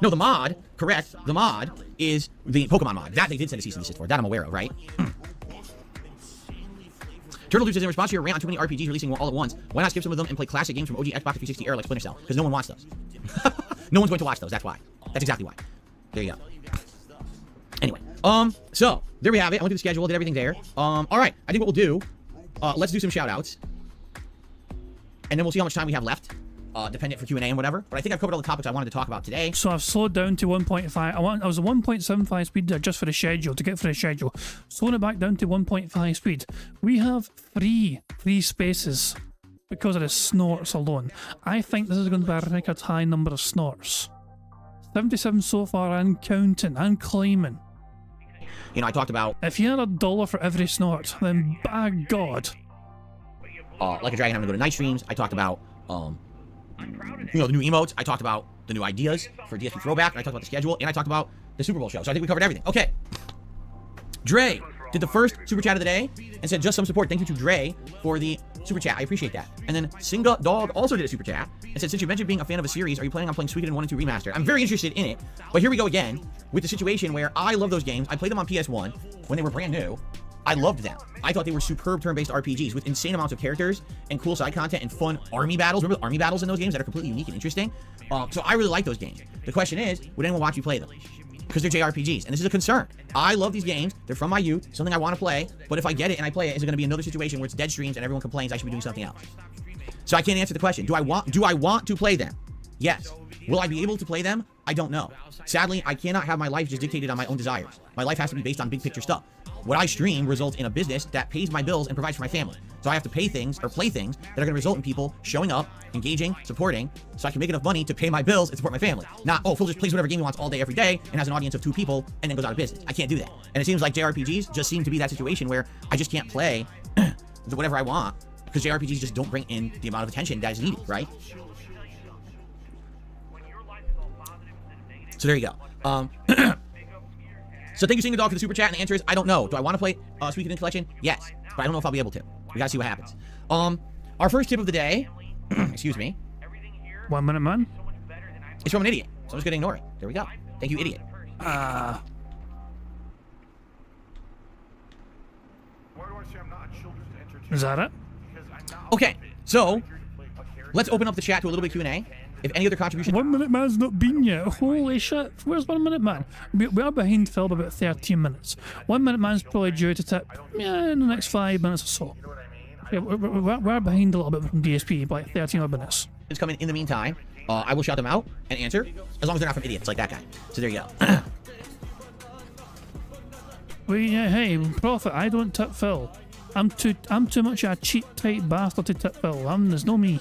No, the mod, correct, the mod is the Pokemon mod. That they did send a cease and desist for. That I'm aware of, right? Turtle Dude says, in response to your rant on too many RPGs releasing all at once, why not skip some of them and play classic games from OG Xbox 360 era like Splinter Cell? Because no one wants those. No one's going to watch those, that's why. That's exactly why. There you go. Anyway, so, there we have it. I went through the schedule, did everything there. Alright, I think what we'll do, let's do some shout-outs. And then we'll see how much time we have left. Dependent for Q&A and whatever. But I think I've covered all the topics I wanted to talk about today. So I've slowed down to 1.5. I was at 1.75 speed there just for the schedule, to get for the schedule. Slowing it back down to 1.5 speed. We have three spaces because of the snorts alone. I think this is going to be a record high number of snorts. 77 so far and counting and climbing. You know, I talked about... If you had $1 for every snort, then by God. Like a Dragon having to go to night streams. I talked about... you know, the new emotes. I talked about the new ideas for DSP Throwback. And I talked about the schedule. And I talked about the Super Bowl show. So I think we covered everything. Okay. Dre did the first super chat of the day and said, just some support. Thank you to Dre for the super chat. I appreciate that. And then Singa Dog also did a super chat and said, since you mentioned being a fan of a series, are you planning on playing Suikoden 1 and 2 Remastered? I'm very interested in it. But here we go again with the situation where I love those games. I played them on PS1 when they were brand new. I loved them. I thought they were superb turn-based RPGs with insane amounts of characters and cool side content and fun army battles. Remember the army battles in those games that are completely unique and interesting? So I really like those games. The question is, would anyone watch me play them? Because they're JRPGs, and this is a concern. I love these games. They're from my youth, something I want to play, but if I get it and I play it, is it going to be another situation where it's dead streams and everyone complains I should be doing something else? So I can't answer the question. Do I want to play them? Yes. Will I be able to play them? I don't know. Sadly, I cannot have my life just dictated on my own desires. My life has to be based on big picture stuff. What I stream results in a business that pays my bills and provides for my family. So I have to pay things or play things that are going to result in people showing up, engaging, supporting, so I can make enough money to pay my bills and support my family. Not, oh, Phil just plays whatever game he wants all day, every day, and has an audience of 2 people, and then goes out of business. I can't do that. And it seems like JRPGs just seem to be that situation where I just can't play whatever I want, because JRPGs just don't bring in the amount of attention that is needed, right? So there you go. So thank you, Single Dog, for the super chat, and the answer is, I don't know. Do I want to play Suikoden Collection? Yes, but I don't know if I'll be able to. We gotta see what happens. Our first tip of the day, excuse me. 1 minute, man. It's from an idiot, so I'm just gonna ignore it. There we go. Thank you, idiot. Is that it? Okay, so let's open up the chat to a little bit of Q&A. If any other contribution... 1 minute man's not been yet. Holy shit. Where's 1 minute man? We are behind Phil by about 13 minutes. 1 minute man's probably due to tip in the next 5 minutes or so. Yeah, we're behind a little bit from DSP by 13 odd minutes. It's coming in the meantime. I will shout them out and answer, as long as they're not from idiots like that guy. So there you go. Wait, yeah, hey, Prophet, I don't tip Phil. I'm too much of a cheap, tight bastard to tip Phil. There's no me.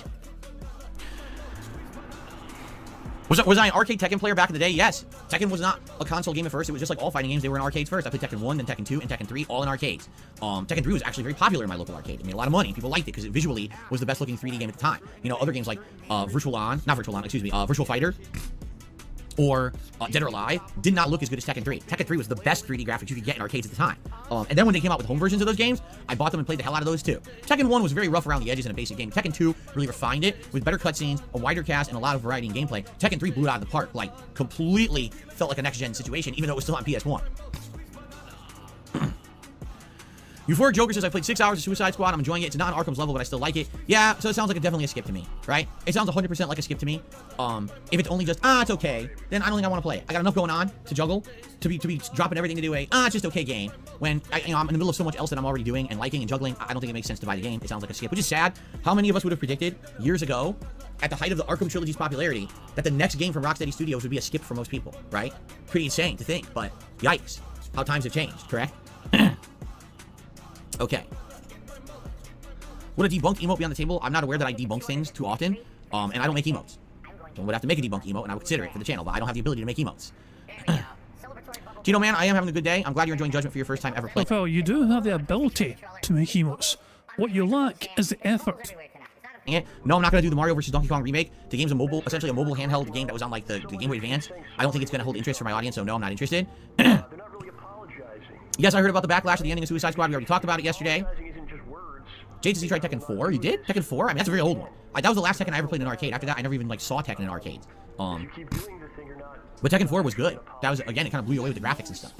Was I an arcade Tekken player back in the day? Yes. Tekken was not a console game at first. It was just like all fighting games. They were in arcades first. I played Tekken 1, then Tekken 2, and Tekken 3, all in arcades. Tekken 3 was actually very popular in my local arcade. It made a lot of money. People liked it because it visually was the best looking 3D game at the time. You know, other games like Virtual Fighter, or Dead or Alive did not look as good as Tekken 3. Tekken 3 was the best 3D graphics you could get in arcades at the time. And then when they came out with home versions of those games, I bought them and played the hell out of those too. Tekken 1 was very rough around the edges in a basic game. Tekken 2 really refined it with better cutscenes, a wider cast, and a lot of variety in gameplay. Tekken 3 blew it out of the park, like completely felt like a next-gen situation, even though it was still on PS1. Euphoric Joker says, I played 6 hours of Suicide Squad. I'm enjoying it. It's not on Arkham's level, but I still like it. Yeah, so it sounds like definitely a skip to me, right? It sounds 100% like a skip to me. If it's only just, it's okay, then I don't think I want to play it. I got enough going on to juggle, to be dropping everything to do a, it's just okay game. When I'm in the middle of so much else that I'm already doing and liking and juggling, I don't think it makes sense to buy the game. It sounds like a skip, which is sad. How many of us would have predicted years ago, at the height of the Arkham trilogy's popularity, that the next game from Rocksteady Studios would be a skip for most people, right? Pretty insane to think, but yikes. How times have changed, correct? Okay. Would a debunked emote be on the table? I'm not aware that I debunk things too often, and I don't make emotes. So I would have to make a debunked emote, and I would consider it for the channel, but I don't have the ability to make emotes. Tito Man, I am having a good day. I'm glad you're enjoying Judgment for your first time ever playing. Phil, you do have the ability to make emotes. What you lack is the effort. No, I'm not going to do the Mario vs. Donkey Kong remake. The game's essentially a mobile handheld game that was on like the Game Boy Advance. I don't think it's going to hold interest for my audience, so no, I'm not interested. Yes, I heard about the backlash of the ending of Suicide Squad. We already talked about it yesterday. JTC tried Tekken 4. You did? Tekken 4? I mean, that's a very old one. That was the last Tekken I ever played in an arcade. After that, I never even like saw Tekken in arcades. But Tekken 4 was good. That was, again, it kind of blew you away with the graphics and stuff.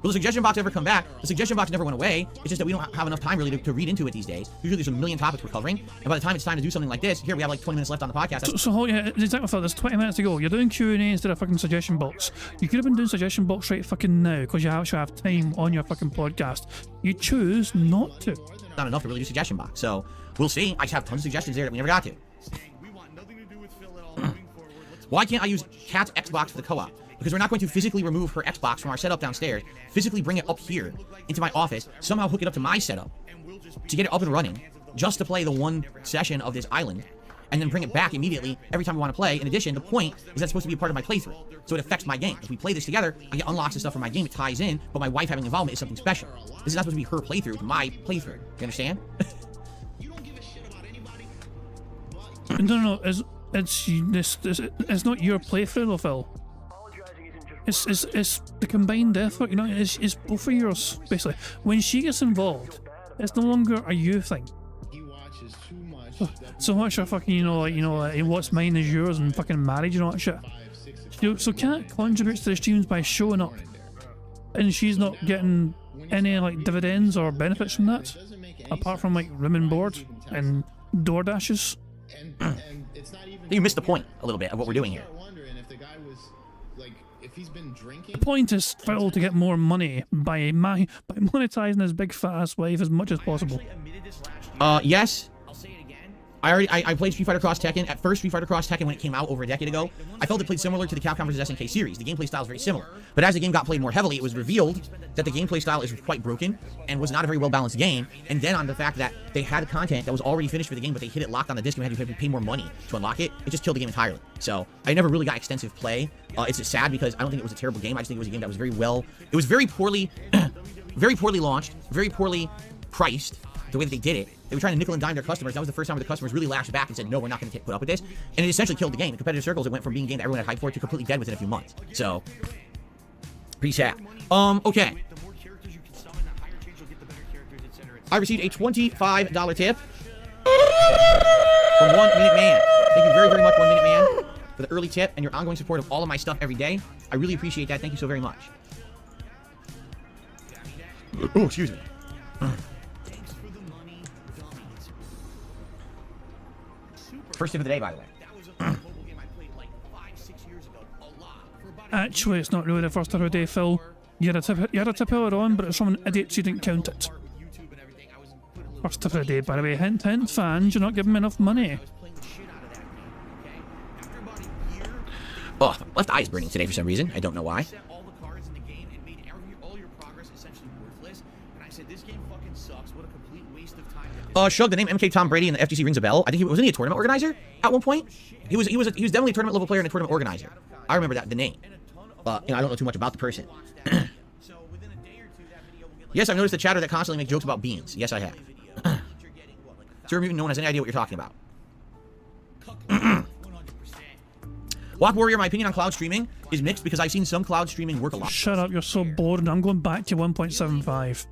Will the suggestion box ever come back? The suggestion box never went away. It's just that we don't have enough time really to read into it these days. Usually there's a million topics we're covering. And by the time it's time to do something like this, here we have like 20 minutes left on the podcast. So yeah, exactly what I thought. There's 20 minutes to go. You're doing Q&A instead of fucking suggestion box. You could have been doing suggestion box right fucking now because you actually have time on your fucking podcast. You choose not to. Not enough to really do suggestion box. So we'll see. I just have tons of suggestions there that we never got to. Why can't I use Kat's Xbox for the co-op? Because we're not going to physically remove her Xbox from our setup downstairs, physically bring it up here into my office, somehow hook it up to my setup to get it up and running, just to play the one session of this island, and then bring it back immediately every time we want to play. In addition, the point is that's supposed to be a part of my playthrough, so it affects my game. If we play this together, I get unlocks and stuff for my game, it ties in, but my wife having involvement is something special. This is not supposed to be her playthrough, it's my playthrough. You understand? No, it's not your playthrough though, Phil. It's the combined effort, you know, it's both of yours, basically. When she gets involved, it's no longer a you thing. So much of fucking, what's mine is yours and fucking marriage and all that shit. So Kat contributes to the streams by showing up, and she's not getting any like dividends or benefits from that, apart from like room and board and door dashes. You missed the point a little bit of what we're doing here. The point is Phil to get more money by monetizing his big fat ass wife as much as possible. Yes. I played Street Fighter Cross Tekken. At first, Street Fighter Cross Tekken, when it came out over a decade ago, I felt it played similar to the Capcom vs. SNK series. The gameplay style is very similar. But as the game got played more heavily, it was revealed that the gameplay style is quite broken and was not a very well-balanced game. And then on the fact that they had content that was already finished for the game, but they hit it locked on the disc and had to pay more money to unlock it, it just killed the game entirely. So I never really got extensive play. It's just sad because I don't think it was a terrible game. I just think it was a game that was very well... It was very poorly... very poorly launched, very poorly priced. The way that they did it, they were trying to nickel and dime their customers. That was the first time where the customers really lashed back and said, no, we're not going to put up with this. And it essentially killed the game. In competitive circles, it went from being a game that everyone had hype for to completely dead within a few months. So, pretty sad. Okay. I received a $25 tip from 1 Minute Man. Thank you very, very much, 1 Minute Man, for the early tip and your ongoing support of all of my stuff every day. I really appreciate that. Thank you so very much. Oh, excuse me. First tip of the day, by the way. Actually, it's not really the first tip of the day, Phil. You had a tip earlier on, but it's from an idiot, so you didn't count it. First tip of the day, by the way. Hint, hint, fans, you're not giving me enough money. Oh, my left eye is burning today for some reason. I don't know why. Shug, the name MK Tom Brady in the FGC rings a bell. I think wasn't he a tournament organizer at one point? He was definitely a tournament level player and a tournament organizer. I remember that, the name. I don't know too much about the person. Yes, I've noticed the chatter that constantly make jokes about beans. Yes, I have. Sir, no one has any idea what you're talking about. Walk Warrior, my opinion on cloud streaming is mixed because I've seen some cloud streaming work a lot. Shut up, you're so boring. I'm going back to 1.75.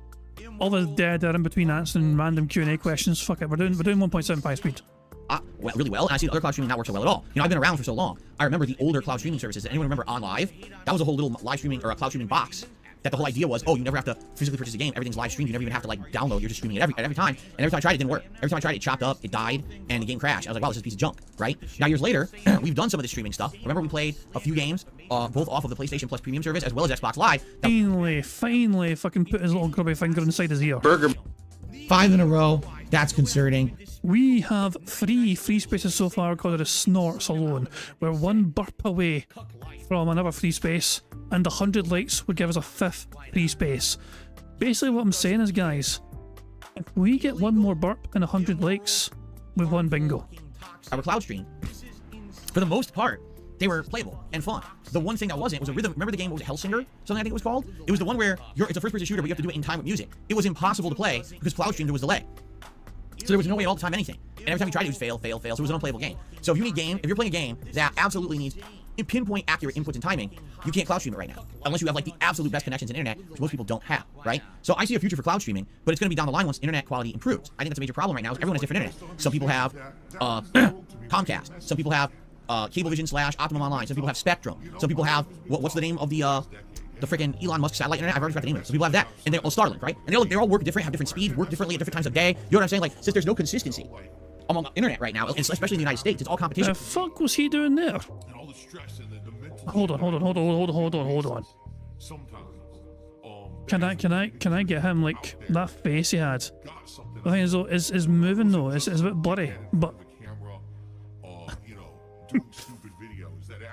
All this dead air in between answering random Q&A questions. Fuck it, we're doing 1.75 speed. Well, really well, and I've seen other cloud streaming not work so well at all. You know, I've been around for so long. I remember the older cloud streaming services. Anyone remember On Live? That was a whole little live streaming or a cloud streaming box. That the whole idea was, oh, you never have to physically purchase a game. Everything's live streamed. You never even have to like download. You're just streaming it every time. And every time I tried it, didn't work. Every time I tried it chopped up, it died, and the game crashed. I was like, wow, this is a piece of junk, right? Now years later, we've done some of this streaming stuff. Remember, we played a few games, both off of the PlayStation Plus premium service as well as Xbox Live. Finally, fucking put his little grubby finger inside his ear. Burger. 5 in a row. That's concerning. We have 3 free spaces so far called the Snorts alone. We're 1 burp away from another free space, and 100 likes would give us a 5th free space. Basically what I'm saying is, guys, if we get 1 more burp and 100 likes, we've won bingo. Our cloud stream, for the most part, they were playable and fun. The one thing that wasn't was a rhythm. Remember the game, what was it, Hellsinger? Something I think it was called? It was the one where it's a first-person shooter, but you have to do it in time with music. It was impossible to play because cloud stream, there was delay. So there was no way all the time anything. And every time you tried it was fail. So it was an unplayable game. So if you're playing a game that absolutely needs pinpoint accurate inputs and timing, you can't cloud stream it right now. Unless you have like the absolute best connections in internet, which most people don't have, right? So I see a future for cloud streaming, but it's going to be down the line once internet quality improves. I think that's a major problem right now is everyone has different internet. Some people have Comcast. Some people have Cablevision / Optimum Online. Some people have Spectrum. Some people have, what's the name of the freaking Elon Musk satellite internet? I've already forgot the name of it. Some people have that. And they're all Starlink, right? And they all work different, have different speeds, work differently at different times of day. You know what I'm saying? Like, since there's no consistency among internet right now, especially in the United States, it's all competition. The fuck was he doing there? Hold on. Can I get him like that face he had? The thing is though, is moving though. It's a bit blurry, but.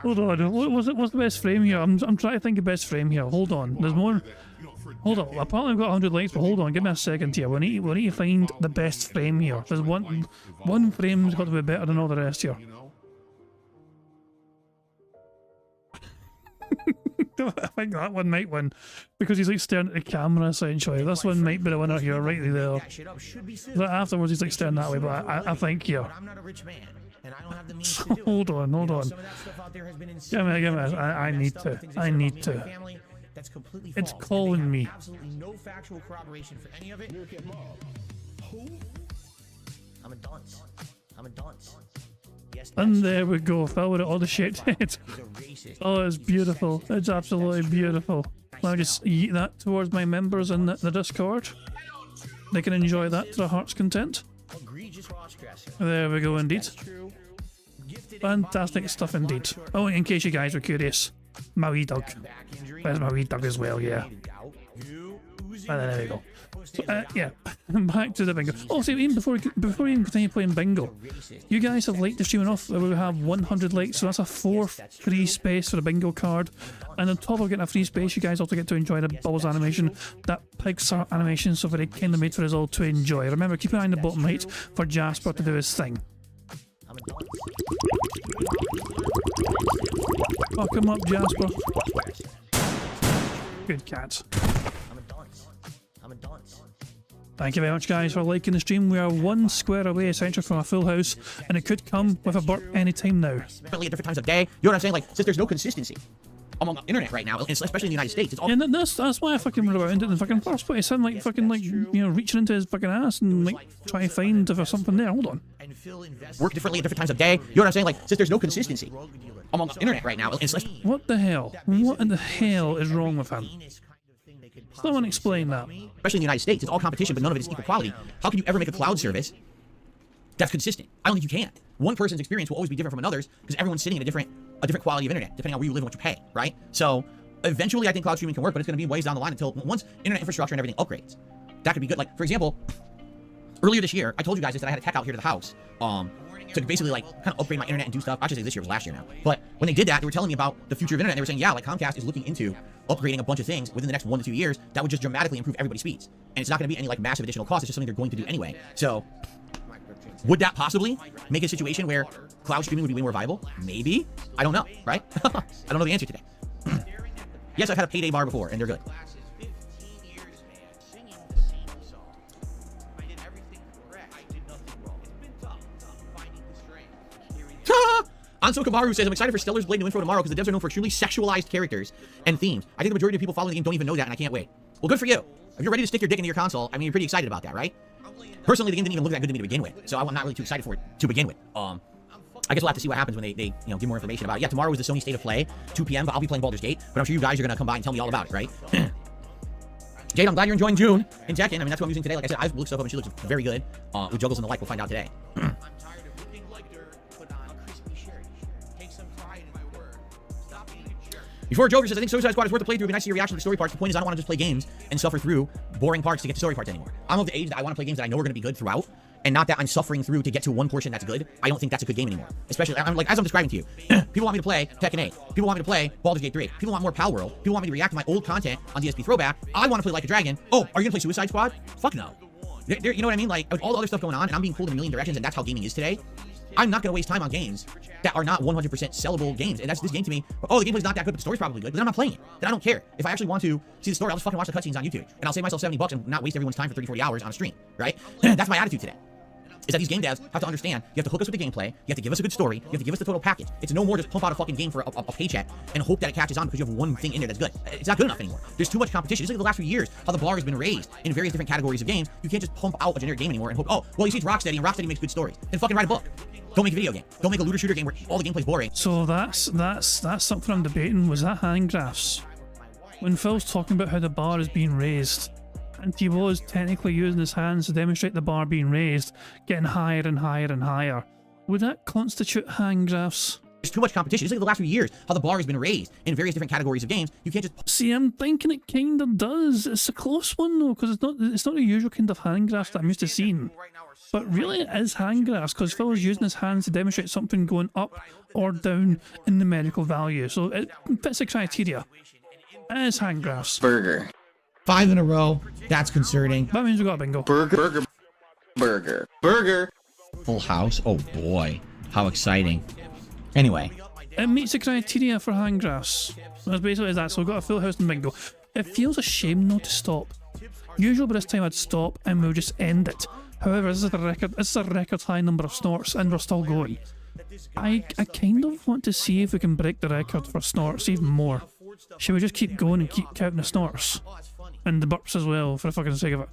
Hold on, what's the best frame here? I'm trying to think of best frame here. Hold on, there's more. Hold on, apparently I've got 100 likes, but hold on, give me a second here. We need to find the best frame here. There's one frame's got to be better than all the rest here. I think that one might win because he's like staring at the camera essentially. This one might be the winner here, right there. But afterwards he's like staring that way, but I think here. Hold on. Give me. I need to. It's calling me. Absolutely no factual corroboration for any of it. I'm a dunce. Yes, and there we go, fell with it all the shit. Oh, it's beautiful. It's absolutely beautiful. I'll just yeet that towards my members in the Discord. They can enjoy that to their heart's content. There we go, indeed. Fantastic stuff indeed. Oh, in case you guys were curious, my wee dog. There's my wee dog as well, yeah. There we go. So, yeah, back to the bingo. Oh, see, even before we even continue playing bingo, you guys have liked the stream enough that we have 100 likes, so that's a 4th free space for the bingo card. And on top of getting a free space, you guys also get to enjoy the Bubbles animation, that Pixar animation, so very kindly made for us all to enjoy. Remember, keep an eye on the bottom right for Jasper to do his thing. Oh, come up, Jasper. Good cat. Thank you very much, guys, for liking the stream. We are 1 square away, essentially, from a full house, and it could come with a burp any time now. At different times of day. You know what I'm saying? Like, since there's no consistency among internet right now, especially in the United States, it's all. And that's why I fucking wrote around it in the fucking first place. I'm like fucking reaching into his fucking ass and like trying to find if there's something there. Hold on. Work differently at different times of day. You know what I'm saying? Like, since there's no consistency among internet right now, what the hell? What in the hell is wrong with him? Someone explain that. Especially in the United States, it's all competition, but none of it is equal quality. How can you ever make a cloud service that's consistent? I don't think you can. One person's experience will always be different from another's because everyone's sitting in a different quality of internet, depending on where you live and what you pay, right? So eventually, I think cloud streaming can work, but it's going to be ways down the line until once internet infrastructure and everything upgrades. That could be good. Like, for example, earlier this year, I told you guys that I had a tech out here to the house to basically like kind of upgrade my internet and do stuff. Actually, this year was last year now. But when they did that, they were telling me about the future of internet. And they were saying, yeah, like Comcast is looking into upgrading a bunch of things within the next 1 to 2 years that would just dramatically improve everybody's speeds. And it's not going to be any like massive additional cost. It's just something they're going to do anyway. So would that possibly make a situation where cloud streaming would be way more viable? Maybe. I don't know, right? I don't know the answer today. Yes, I've had a payday bar before, and they're good. Anso Kamaru says, I'm excited for Stellar's Blade new intro tomorrow because the devs are known for extremely sexualized characters and themes. I think the majority of people following the game don't even know that, and I can't wait. Well, good for you. If you're ready to stick your dick into your console, I mean, you're pretty excited about that, right? Personally, the game didn't even look that good to me to begin with, so I'm not really too excited for it to begin with. I guess we'll have to see what happens when they give more information about it. Yeah, tomorrow is the Sony State of Play, 2 p.m., but I'll be playing Baldur's Gate, but I'm sure you guys are going to come by and tell me all about it, right? Jade, I'm glad you're enjoying June in Tekken. I mean, that's what I'm using today. Like I said, I've looked stuff up and she looks very good. With juggles and the like, we'll find out today. Before Joker says, I think Suicide Squad is worth the playthrough. It'd be nice to see your reaction to the story parts. The point is, I don't want to just play games and suffer through boring parts to get to story parts anymore. I'm of the age that I want to play games that I know are going to be good throughout, and not that I'm suffering through to get to one portion that's good. I don't think that's a good game anymore. Especially, I'm like, as I'm describing to you, people want me to play Tekken 8. People want me to play Baldur's Gate 3. People want more Pal World. People want me to react to my old content on DSP Throwback. I want to play Like a Dragon. Oh, are you going to play Suicide Squad? Fuck no. You know what I mean? Like, with all the other stuff going on, and I'm being pulled in a million directions, and that's how gaming is today. I'm not going to waste time on games that are not 100% sellable games. And that's this game to me. Oh, the gameplay's not that good, but the story's probably good. But then I'm not playing it. Then I don't care. If I actually want to see the story, I'll just fucking watch the cutscenes on YouTube. And I'll save myself $70 and not waste everyone's time for 30, 40 hours on a stream, right? That's my attitude today. is that these game devs have to understand, you have to hook us with the gameplay, you have to give us a good story, you have to give us the total package. It's no more just pump out a fucking game for a paycheck and hope that it catches on because you have one thing in there that's good. It's not good enough anymore. There's too much competition. It's like the last few years, how the bar has been raised in various different categories of games. You can't just pump out a generic game anymore and hope, oh, well, you see it's Rocksteady and Rocksteady makes good stories. Then fucking write a book. Don't make a video game. Don't make a looter shooter game where all the gameplay's boring. So that's something I'm debating. Was that hand graphs? When Phil's talking about how the bar is being raised, and he was technically using his hands to demonstrate the bar being raised, getting higher and higher and higher, would that constitute hand graphs? There's too much competition. It's like the last few years, how the bar has been raised in various different categories of games. You can't just... See, I'm thinking it kind of does. It's a close one though, because it's not the usual kind of hand graphs that I'm used to seeing. But really it is hand graphs, because Phil is using his hands to demonstrate something going up or down in numerical value. So it fits the criteria. It is hand graphs. Burger. 5 in a row. That's concerning. That means we got a bingo. Burger. Full house? Oh boy. How exciting. Anyway. It meets the criteria for hand graphs. That's basically that. So we've got a full house and bingo. It feels a shame though to stop. Usually by this time I'd stop and we'll just end it. However, this is a record high number of snorts and we're still going. I kind of want to see if we can break the record for snorts even more. Should we just keep going and keep counting the snorts? And the burps as well, for the fucking sake of it.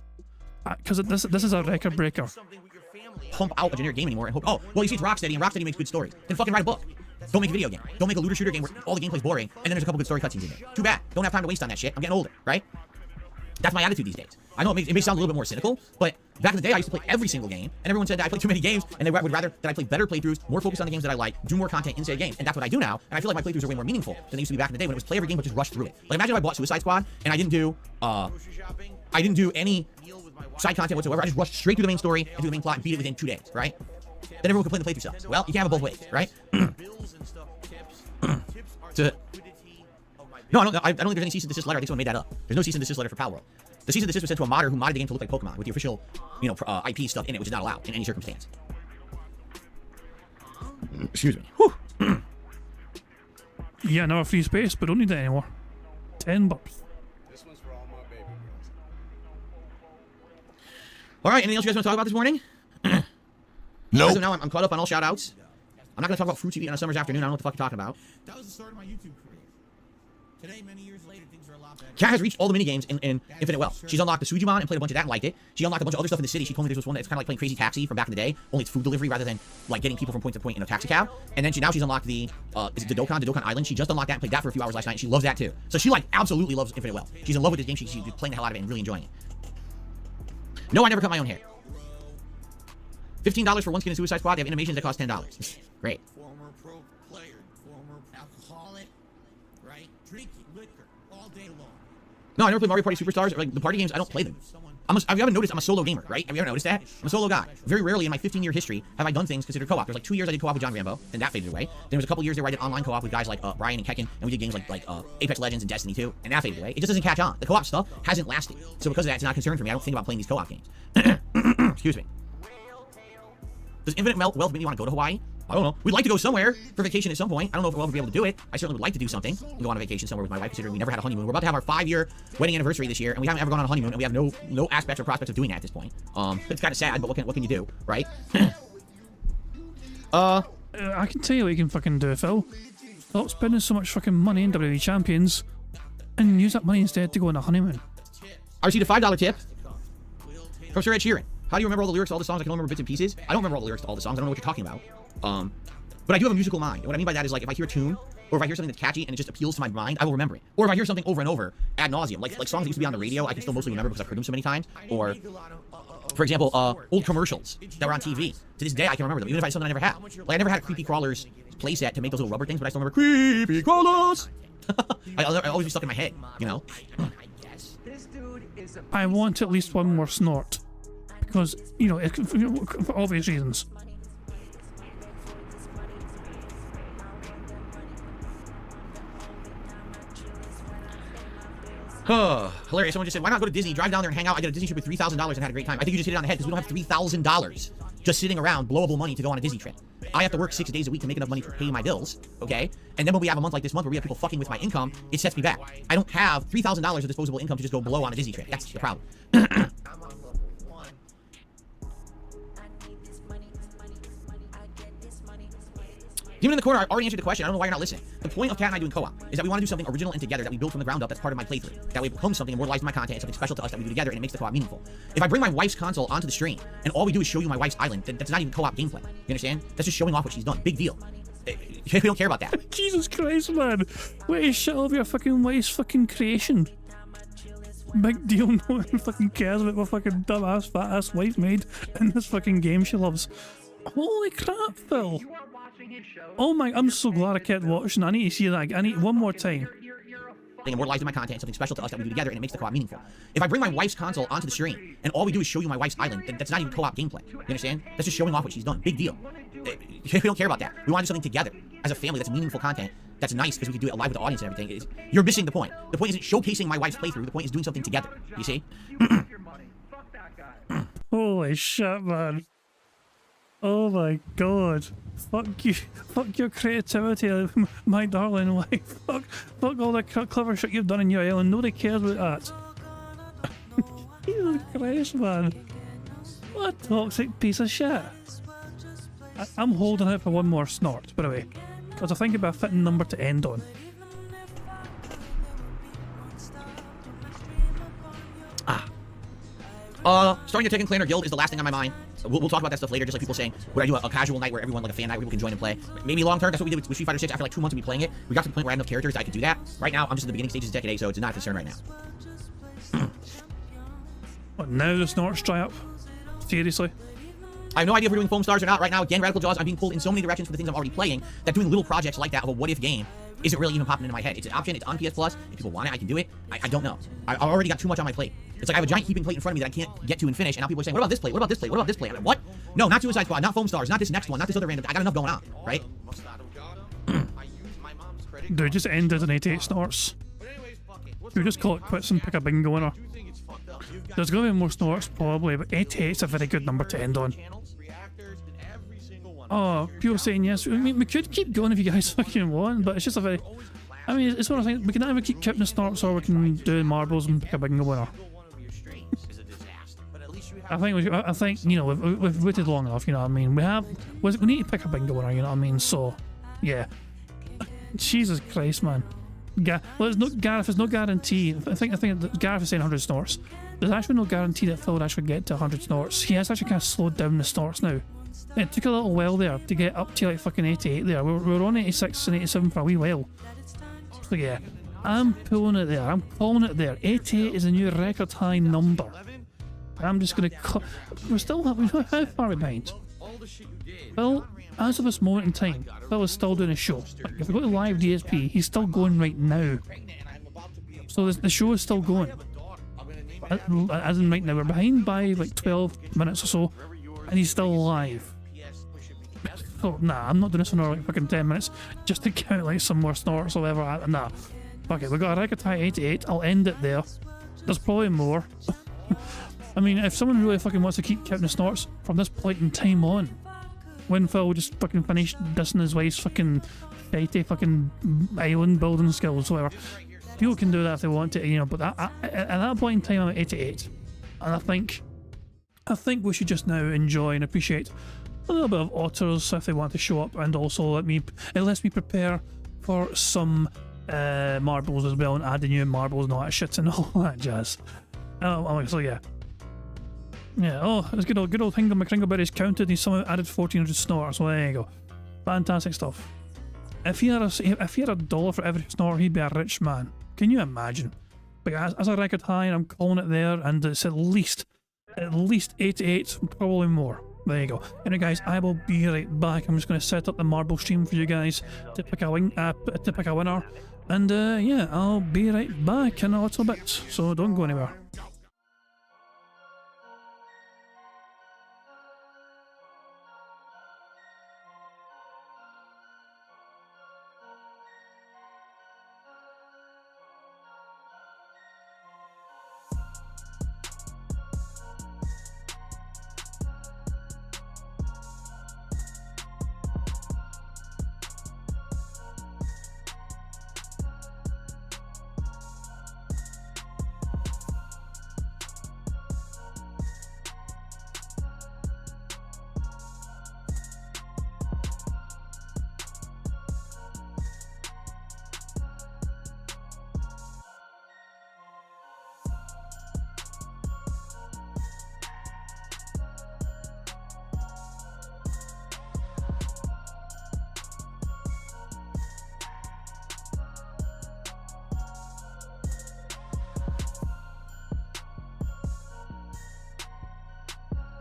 Because this is a record breaker. Pump out a generic game anymore and hope, oh, well, you see it's Rocksteady and Rocksteady makes good stories. Then fucking write a book. Don't make a video game. Don't make a looter shooter game where all the gameplay's boring and then there's a couple good story cutscenes in there. Too bad. Don't have time to waste on that shit. I'm getting older, right? That's my attitude these days. I know it may sound a little bit more cynical, but back in the day I used to play every single game, and everyone said that I played too many games, and they would rather that I play better playthroughs, more focused on the games that I like, do more content inside games, and that's what I do now, and I feel like my playthroughs are way more meaningful than they used to be back in the day when it was play every game but just rush through it. Like imagine if I bought Suicide Squad, and I didn't do any side content whatsoever, I just rushed straight through the main story, and through the main plot, and beat it within 2 days, right? Then everyone could play the playthrough stuff. Well, you can't have it both ways, right? No, I don't think there's any cease and desist letter. I think someone made that up. There's no cease and desist letter for Palworld. The cease and desist was sent to a modder who modded the game to look like Pokemon with the official, IP stuff in it, which is not allowed in any circumstance. Excuse me. Whew. Yeah, now a free space, but don't need that anymore. 10 burps. All right, anything else you guys want to talk about this morning? No. As of now, I'm caught up on all shout-outs. I'm not going to talk about Fruit TV on a summer's afternoon. I don't know what the fuck you're talking about. That was the start of my YouTube career. Today, many years later, things are a lot better. Kat has reached all the minigames in Infinite Wealth. She's unlocked the Sujimon and played a bunch of that and liked it. She unlocked a bunch of other stuff in the city. She told me this was one that's kind of like playing Crazy Taxi from back in the day, only it's food delivery rather than like getting people from point to point in a taxi cab. And then now she's unlocked the is it the Dokkan Island. She just unlocked that and played that for a few hours last night. And she loves that too. So she like absolutely loves Infinite Wealth. She's in love with this game. She's playing the hell out of it and really enjoying it. No, I never cut my own hair. $15 for one skin in Suicide Squad. They have animations that cost $10. Great. Former pro player, former alcoholic, right? Drinking liquor all day long. No, I never play Mario Party Superstars or like the party games. I don't play them. I haven't noticed I'm a solo gamer, right? Have you ever noticed that? I'm a solo guy. Very rarely in my 15-year history have I done things considered co-op. There's like 2 years I did co-op with John Rambo, and that faded away. Then there was a couple years there where I did online co-op with guys like Brian and Kekken, and we did games like Apex Legends and Destiny 2, and that faded away. It just doesn't catch on. The co-op stuff hasn't lasted. So because of that, it's not a concern for me. I don't think about playing these co-op games. Excuse me. Does Infinite Wealth make me want to go to Hawaii? I don't know. We'd like to go somewhere for vacation at some point. I don't know if we'll ever be able to do it. I certainly would like to do something and go on a vacation somewhere with my wife, considering we never had a honeymoon. We're about to have our 5-year wedding anniversary this year, and we haven't ever gone on a honeymoon, and we have no aspects or prospects of doing that at this point. It's kind of sad, but what can you do, right? I can tell you what you can fucking do, Phil. Stop spending so much fucking money in WWE Champions and use that money instead to go on a honeymoon. I received a $5 tip from Sir Ed Sheeran. How do you remember all the lyrics to all the songs? I can only remember bits and pieces. I don't remember all the lyrics to all the songs. I don't know what you're talking about. But I do have a musical mind. And what I mean by that is like if I hear a tune or if I hear something that's catchy and it just appeals to my mind, I will remember it. Or if I hear something over and over ad nauseum, like songs that used to be on the radio, I can still mostly remember because I've heard them so many times. Or, for example, old commercials that were on TV. To this day, I can remember them, even if it's something I never had. Like I never had a Creepy Crawlers playset to make those little rubber things, but I still remember Creepy Crawlers. I always be stuck in my head, you know. I want at least one more snort. Because, you know, for obvious reasons. Hilarious. Someone just said, why not go to Disney, drive down there and hang out? I got a Disney trip with $3,000 and had a great time. I think you just hit it on the head because we don't have $3,000 just sitting around, blowable money to go on a Disney trip. I have to work 6 days a week to make enough money to pay my bills, okay? And then when we have a month like this month where we have people fucking with my income, it sets me back. I don't have $3,000 of disposable income to just go blow on a Disney trip. That's the problem. Demon in the corner, I already answered the question. I don't know why you're not listening. The point of Cat and I doing co-op is that we want to do something original and together that we build from the ground up. That's part of my playthrough. That way it becomes something immortalized in my content, something special to us that we do together, and it makes the co-op meaningful. If I bring my wife's console onto the stream and all we do is show you my wife's island, then that's not even co-op gameplay. You understand? That's just showing off what she's done. Big deal. We don't care about that. Jesus Christ, man. Way to shit all of your fucking wife's fucking creation. Big deal, no one fucking cares about what fucking dumbass fat ass wife made in this fucking game she loves. Holy crap, Phil. Oh my, I'm so glad I kept watching. I need to see that. I need one more time. Immortalized in my content, something special to us that we do together, and it makes the co-op meaningful. If I bring my wife's console onto the stream and all we do is show you my wife's island, then that's not even co-op gameplay. You understand? That's just showing off what she's done. Big deal. We don't care about that. We want to do something together as a family that's meaningful content. That's nice because we can do it live with the audience and everything. You're missing the point. The point isn't showcasing my wife's playthrough. The point is doing something together. You see? Holy shit, man. Oh my god. Fuck you. Fuck your creativity, my darling wife. Fuck all the clever shit you've done in your island. Nobody cares about that. Jesus Christ, man. What a toxic piece of shit. I'm holding out for one more snort, by the way. Because I think it'd be a fitting number to end on. Starting a Tekken clan or guild is the last thing on my mind. We'll talk about that stuff later, just like people saying, would I do a casual night where everyone, like a fan night, where people can join and play? Maybe long term, that's what we did with Street Fighter 6. After like 2 months of me playing it, we got to the point where I had enough characters that I could do that. Right now, I'm just in the beginning stages of Decade 8, so it's not a concern right now. What, now the snorts dry up? Seriously? I have no idea if we're doing foam stars or not right now. Again, Radical Jaws, I'm being pulled in so many directions for the things I'm already playing that doing little projects like that of a what-if game isn't really even popping into my head. It's an option, it's on PS Plus. If people want it, I can do it. I don't know. I already got too much on my plate. It's like I have a giant heaping plate in front of me that I can't get to and finish, and now people are saying, what about this plate? What about this plate? What about this plate? I'm like, what? No, not Suicide Squad, not Foam Stars, not this next one, not this other random. I got enough going on, right? Dude, just end as an 88 snorts. We just call it quits and pick a bingo winner. There's going to be more snorts probably, but 88's a very good number to end on. Oh, people saying yes. I mean, we could keep going if you guys fucking want, but it's just a very... I mean, it's one of the things, we can either keep keeping the snorts or we can do marbles and pick a bingo winner. I think, you know, we've waited long enough, you know what I mean? We need to pick a bingo winner, you know what I mean? So, yeah. Jesus Christ, man. Well, it's not Gareth. There's no guarantee. I think that Gareth is saying 100 snorts. There's actually no guarantee that Phil would actually get to 100 snorts. He has actually kind of slowed down the snorts now. It took a little while there to get up to like fucking 88 there. We were on 86 and 87 for a wee while. So yeah, I'm pulling it there. I'm calling it there. 88 is a new record high number. I'm just gonna. We're still how far are we behind? Well, as of this moment in time, Phil is still doing a show. Like, if we go to live DSP, he's still going right now. So the show is still going. As in right now, we're behind by like 12 minutes or so, and he's still live. So nah, I'm not doing this for another like fucking 10 minutes just to count like some more snorts or whatever. Nah, fuck it. We got a record high 88. I'll end it there. There's probably more. I mean, if someone really fucking wants to keep counting the snorts from this point in time on, when Phil just fucking finished dissing his wife's fucking fighty fucking island building skills, whatever, people can do that if they want to, you know. But at that point in time, I'm at 88, and I think we should just now enjoy and appreciate a little bit of otters if they want to show up, and also it lets me prepare for some marbles as well, and add the new marbles and all that shit and all that jazz. So yeah. Yeah, oh, it's good old Hingle McCringleberry's counted, he's somehow added 1400 snorts, so there you go. Fantastic stuff. If he had $1 for every snort, he'd be a rich man. Can you imagine? But as a record high, I'm calling it there, and it's at least 88, probably more. There you go. Anyway guys, I will be right back. I'm just going to set up the marble stream for you guys to pick a winner. And yeah, I'll be right back in a little bit, so don't go anywhere.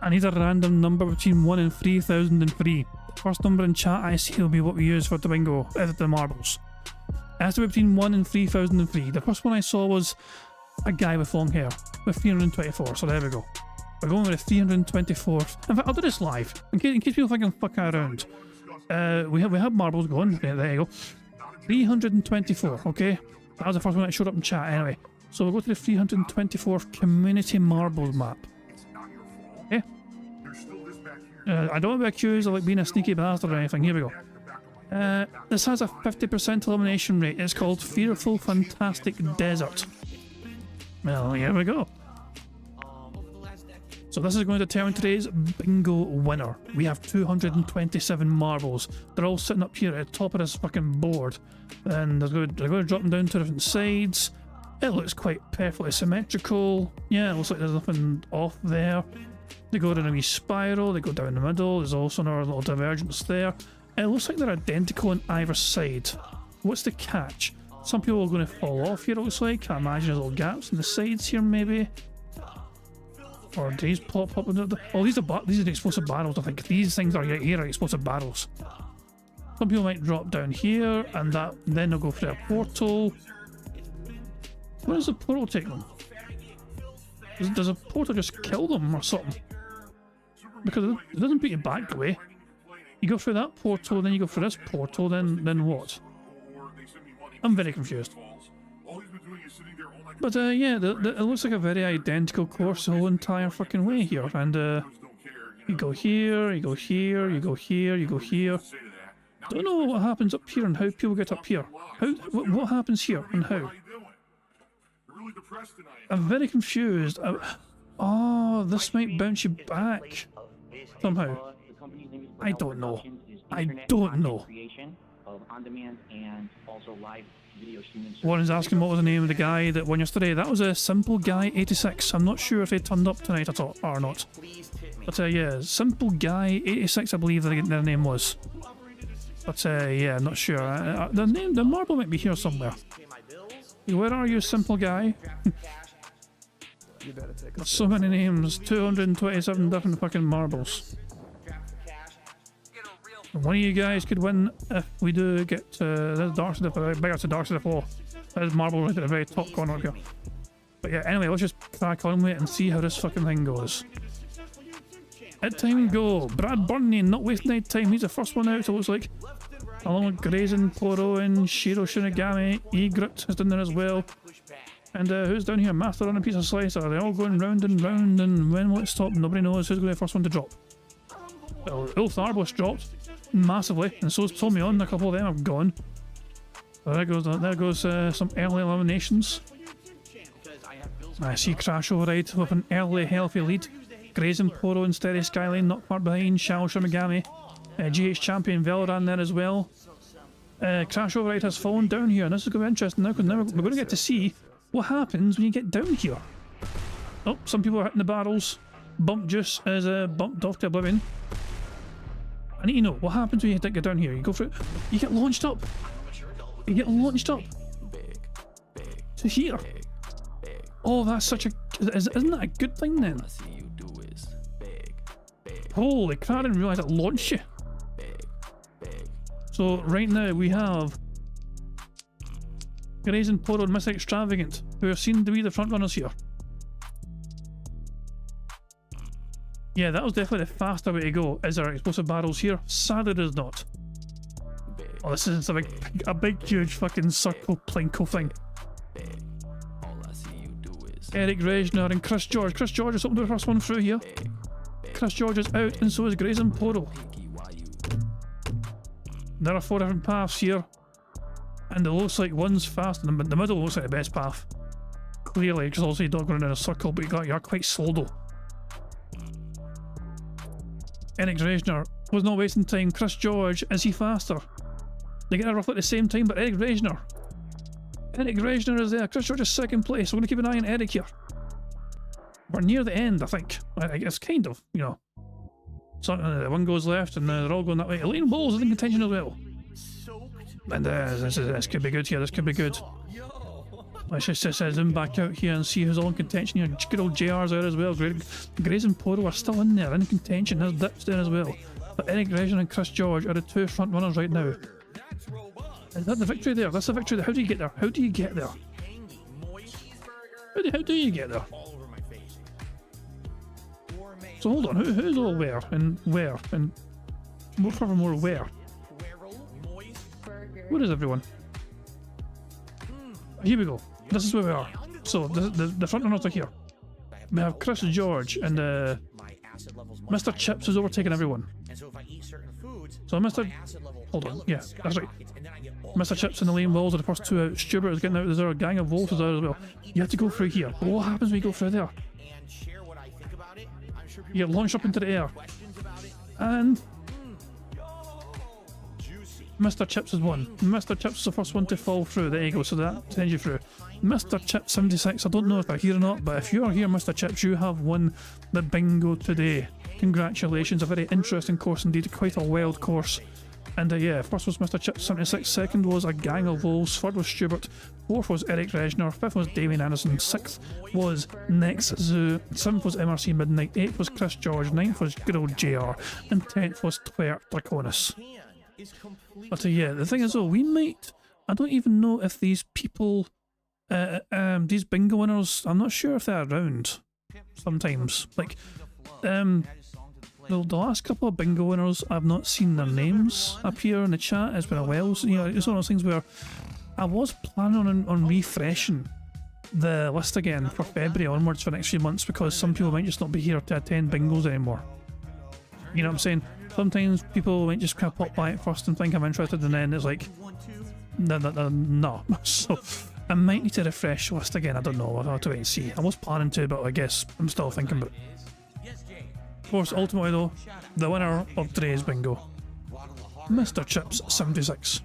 I need a random number between 1 and 3,003. The first number in chat I see will be what we use for the bingo, the marbles. It has to be between 1 and 3,003. The first one I saw was a guy with long hair, with 324, so there we go. We're going with the 324th. In fact, I'll do this live, in case people think I'm fucking around. We have marbles going. Yeah, there you go. 324, okay? That was the first one that showed up in chat anyway. So we'll go to the 324th Community Marbles map. Okay? I don't want to be accused of like being a sneaky bastard or anything. Here we go. This has a 50% elimination rate. It's called Fearful Fantastic Desert. Well, here we go. So this is going to determine today's bingo winner. We have 227 marbles. They're all sitting up here at the top of this fucking board. And they're going to drop them down to different sides. It looks quite perfectly symmetrical. Yeah, it looks like there's nothing off there. They go in a wee spiral, they go down the middle. There's also another little divergence there. It looks like they're identical on either side. What's the catch? Some people are going to fall off here, it looks like. I imagine there's little gaps in the sides here, maybe. Or do these pop up? Oh, these are the explosive barrels, I think. These things are here are explosive barrels. Some people might drop down here, and then they'll go through a portal. Where does the portal take them? Does a portal just kill them or something? Because it doesn't put you back the way. You go through that portal, then you go through this portal, then what? I'm very confused. But yeah, it looks like a very identical course the whole entire fucking way here. And you go here, you go here, you go here, you go here. Don't know what happens up here and how people get up here. What happens here and how? I'm very confused. Oh, this might bounce you back somehow. I don't know. I don't know. Warren's asking what was the name of the guy that won yesterday. That was a Simple Guy 86. I'm not sure if they turned up tonight at all or not. But yeah, Simple Guy 86, I believe their name was. But yeah, I'm not sure. The marble might be here somewhere. Where are you, Simple Guy? So many names, 227 different fucking marbles. One of you guys could win if we do get this dark to the bigger to dark to the floor. There's marble right at the very top corner here. But yeah, anyway, let's just crack on with it and see how this fucking thing goes. At time go, Brad Burney, not wasting any time. He's the first one out, so it looks like. Along with Grayson, Poro, and Shiro Shinigami, Egret is down there as well. And who's down here? Master on a piece of slicer. They're all going round and round, and when will it stop? Nobody knows who's going to be the first one to drop. Well, Ulf Arbos dropped massively, and so's Tommy on. A couple of them have gone. So there goes some early eliminations. I see Crash Override with an early healthy lead. Grayson, Poro, and Steady Skyline not far behind. Shao Shinigami. GH Champion Velran there as well. Crash Override has fallen down here, and this is going to be interesting now because now we're going to get to see what happens when you get down here. Oh, some people are hitting the barrels. Bump Juice is bumped off to oblivion. I need to know what happens when you get down here. You go through, you get launched up. You get launched up to here. Oh, that's such a. Isn't that a good thing then? Holy crap! I didn't realise it launched you. So right now we have Grayson, Poro, and Mr. Extravagant, who are seen to be the front runners here. Yeah, that was definitely the faster way to go. Is there explosive barrels here? Sadly, there's not. Oh, this is a big, huge fucking circle plinko thing. Eric Reznor and Chris George. Chris George is up to the first one through here. Chris George is out, and so is Grayson Poro. There are 4 different paths here, and it looks like one's fast, and the middle looks like the best path. Clearly, because also you're not going in a circle, but you're quite slow though. Eric Reznor was not wasting time. Chris George, is he faster? They get roughly at the same time, but Eric Reznor is there. Chris George is second place. We're going to keep an eye on Eric here. We're near the end, I think. I guess kind of, you know. So one goes left, and they're all going that way. Elaine Bowles is in contention as well. And this could be good here. This could be good. Let's just zoom back out here and see who's all in contention here. Good old JR's there as well. Grays and Poro are still in there, in contention. There's Dips there as well. But Eric Region and Chris George are the two front runners right now. Is that the victory there? That's the victory there. How do you get there? How do you get there? How do you get there? So hold on, who's all where? And more furthermore, where? Where is everyone? Here we go. This is where we are. So the front runners are here. We have Chris George and Mr. Chips is overtaking everyone. So Mr. Hold on, yeah, that's right. Mr. Chips and the lane walls are the first two out. Stewart is getting out. There's a gang of wolves there as well. You have to go through here. But what happens when you go through there? You get launched up into the air. And Mr. Chips has won. Mr. Chips is the first one to fall through. There you go, so that sends you through. Mr. Chips 76, I don't know if they're here or not, but if you are here, Mr. Chips, you have won the bingo today. Congratulations, a very interesting course indeed, quite a wild course. And yeah, first was Mr. Chips 76, second was a gang of wolves, third was Stewart, fourth was Eric Regner, fifth was Damien Anderson, sixth was Next Zoo, seventh was MRC Midnight, eighth was Chris George, ninth was good old JR, and 10th was Twer Draconis. But yeah, the thing is though, we might, I don't even know if these people, these bingo winners, I'm not sure if they're around sometimes. Like, the last couple of bingo winners, I've not seen their names appear in the chat. It's been a while, so, you know, it's one of those things where I was planning on refreshing the list again for February onwards for the next few months, because some people might just not be here to attend bingos anymore. You know what I'm saying? Sometimes people might just kind of pop by at first and think I'm interested, and then it's like, no. So I might need to refresh the list again. I don't know. I'll have to wait and see. I was planning to, but I guess I'm still thinking about it. Of course, ultimately though, the winner of today's bingo, Mr. Chips 76.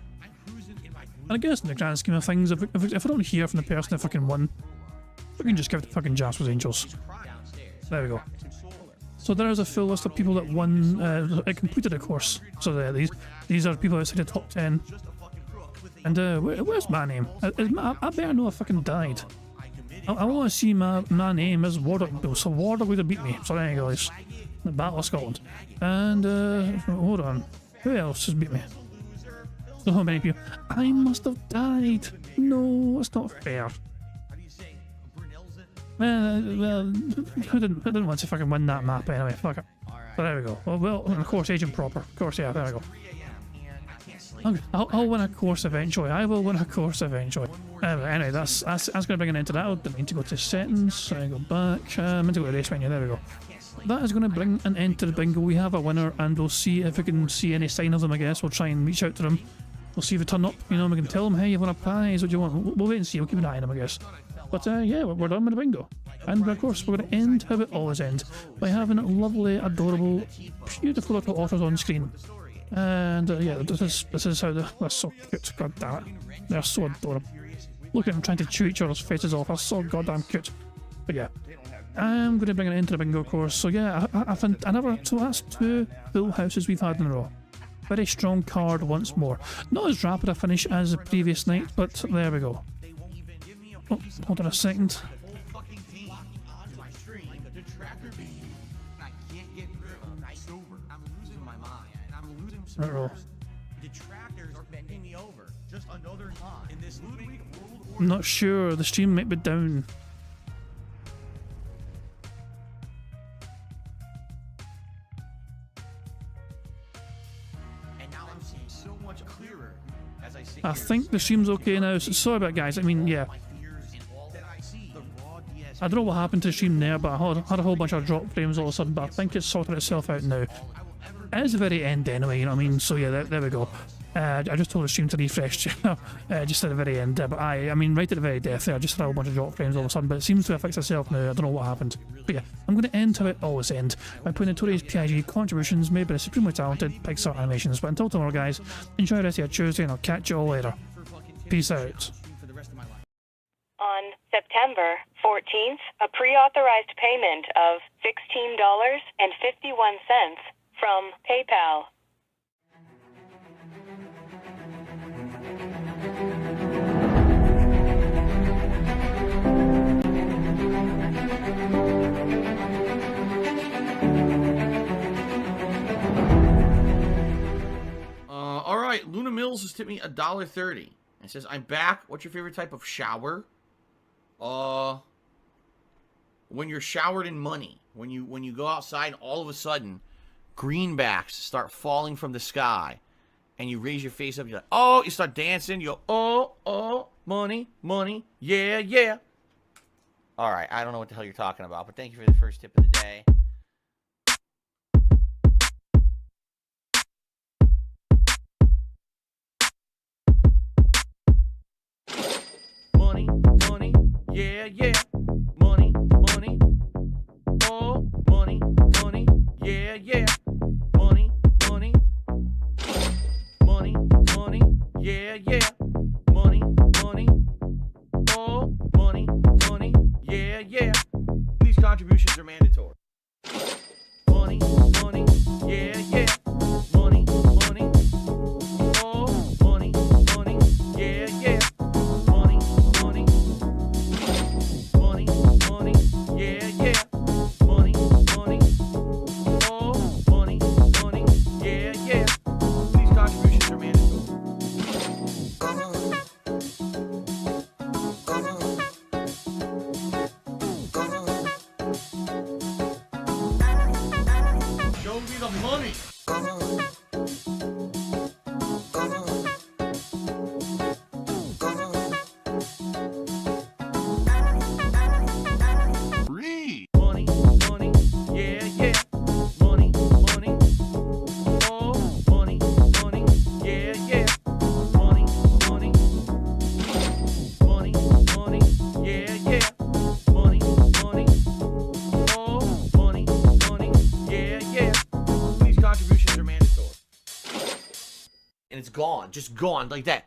And I guess in the grand scheme of things, if I don't hear from the person that fucking won, we can just give it to fucking Jasper's Angels. There we go. So there is a full list of people that won, completed the course. So these are people outside the top 10. And where's my name? I better know I fucking died. I want to see my name as Wardock though, so Wardock would have beat me. So there you go, guys. The Battle of Scotland. And hold on, who else has beat me? So many people. I must have died. No, it's not fair. Well, who didn't want to fucking win that map anyway? Fuck it. So there we go. Well, of course, Agent Proper. Of course, yeah, there we go. I'll win a course eventually. I will win a course eventually. Anyway, that's going to bring an end to that. I didn't mean to go to settings. I go back. I meant to go to race menu. There we go. That is going to bring an end to the bingo. We have a winner, and we'll see if we can see any sign of them. I guess we'll try and reach out to them. We'll see if they turn up. You know, we can tell them, hey, you've won a prize. What do you want? We'll wait and see. We'll keep an eye on them, I guess. But yeah, we're done with the bingo. And of course, we're going to end how it always ends, by having lovely, adorable, beautiful little authors on screen. And yeah, this is how they're so cute. God damn it, they're so adorable. Look at them trying to chew each other's faces off. They're so goddamn cute. But yeah, I'm going to bring it into the bingo course. So yeah, so that's two full houses we've had in a row. Very strong card once more. Not as rapid a finish as the previous night, but there we go. Oh, hold on a second. Right roll. I'm not sure, the stream might be down. I think the stream's okay now, so sorry about it, guys. I mean, yeah. I don't know what happened to the stream there, but I had a whole bunch of drop frames all of a sudden, but I think it's sorted itself out now. It is the very end anyway, you know what I mean? So yeah, there we go. I just told the stream to refresh just at the very end there, but I mean right at the very death there, I just had a whole bunch of drop frames all of a sudden, but it seems to have fixed itself now. I don't know what happened. But yeah, I'm going to end how it always ends, by putting Notorious PIG contributions made by the supremely talented Pixar Animations. But until tomorrow, guys, enjoy the rest of your Tuesday, and I'll catch you all later. Peace out. On September 14th, a pre-authorized payment of $16.51 from PayPal. just tipped me $1.30. It says, I'm back. What's your favorite type of shower? When you're showered in money. When you go outside and all of a sudden, greenbacks start falling from the sky. And you raise your face up. You're like, oh, you start dancing. You go, oh, money, money. Yeah, yeah. All right. I don't know what the hell you're talking about. But thank you for the first tip of the day. Money, money, yeah, yeah. Money, money, oh, money, money, yeah, yeah. Money, money, money, money, yeah, yeah. Money, money, oh, money, money, yeah, yeah. These contributions are mandatory. Money, money, yeah, yeah. Money, money, oh, money, money, yeah, yeah. Money, money, money, money, yeah, yeah. Money, money, oh, money, money, yeah, yeah. These contributions are mandatory. Show me the money. Read. Money, money, yeah, yeah. Money, money, oh, money, money, yeah, yeah. Money, money, money, money, yeah, yeah. Money, money, oh, money, money, yeah, yeah. These contributions are mandatory. And it's gone, just gone like that.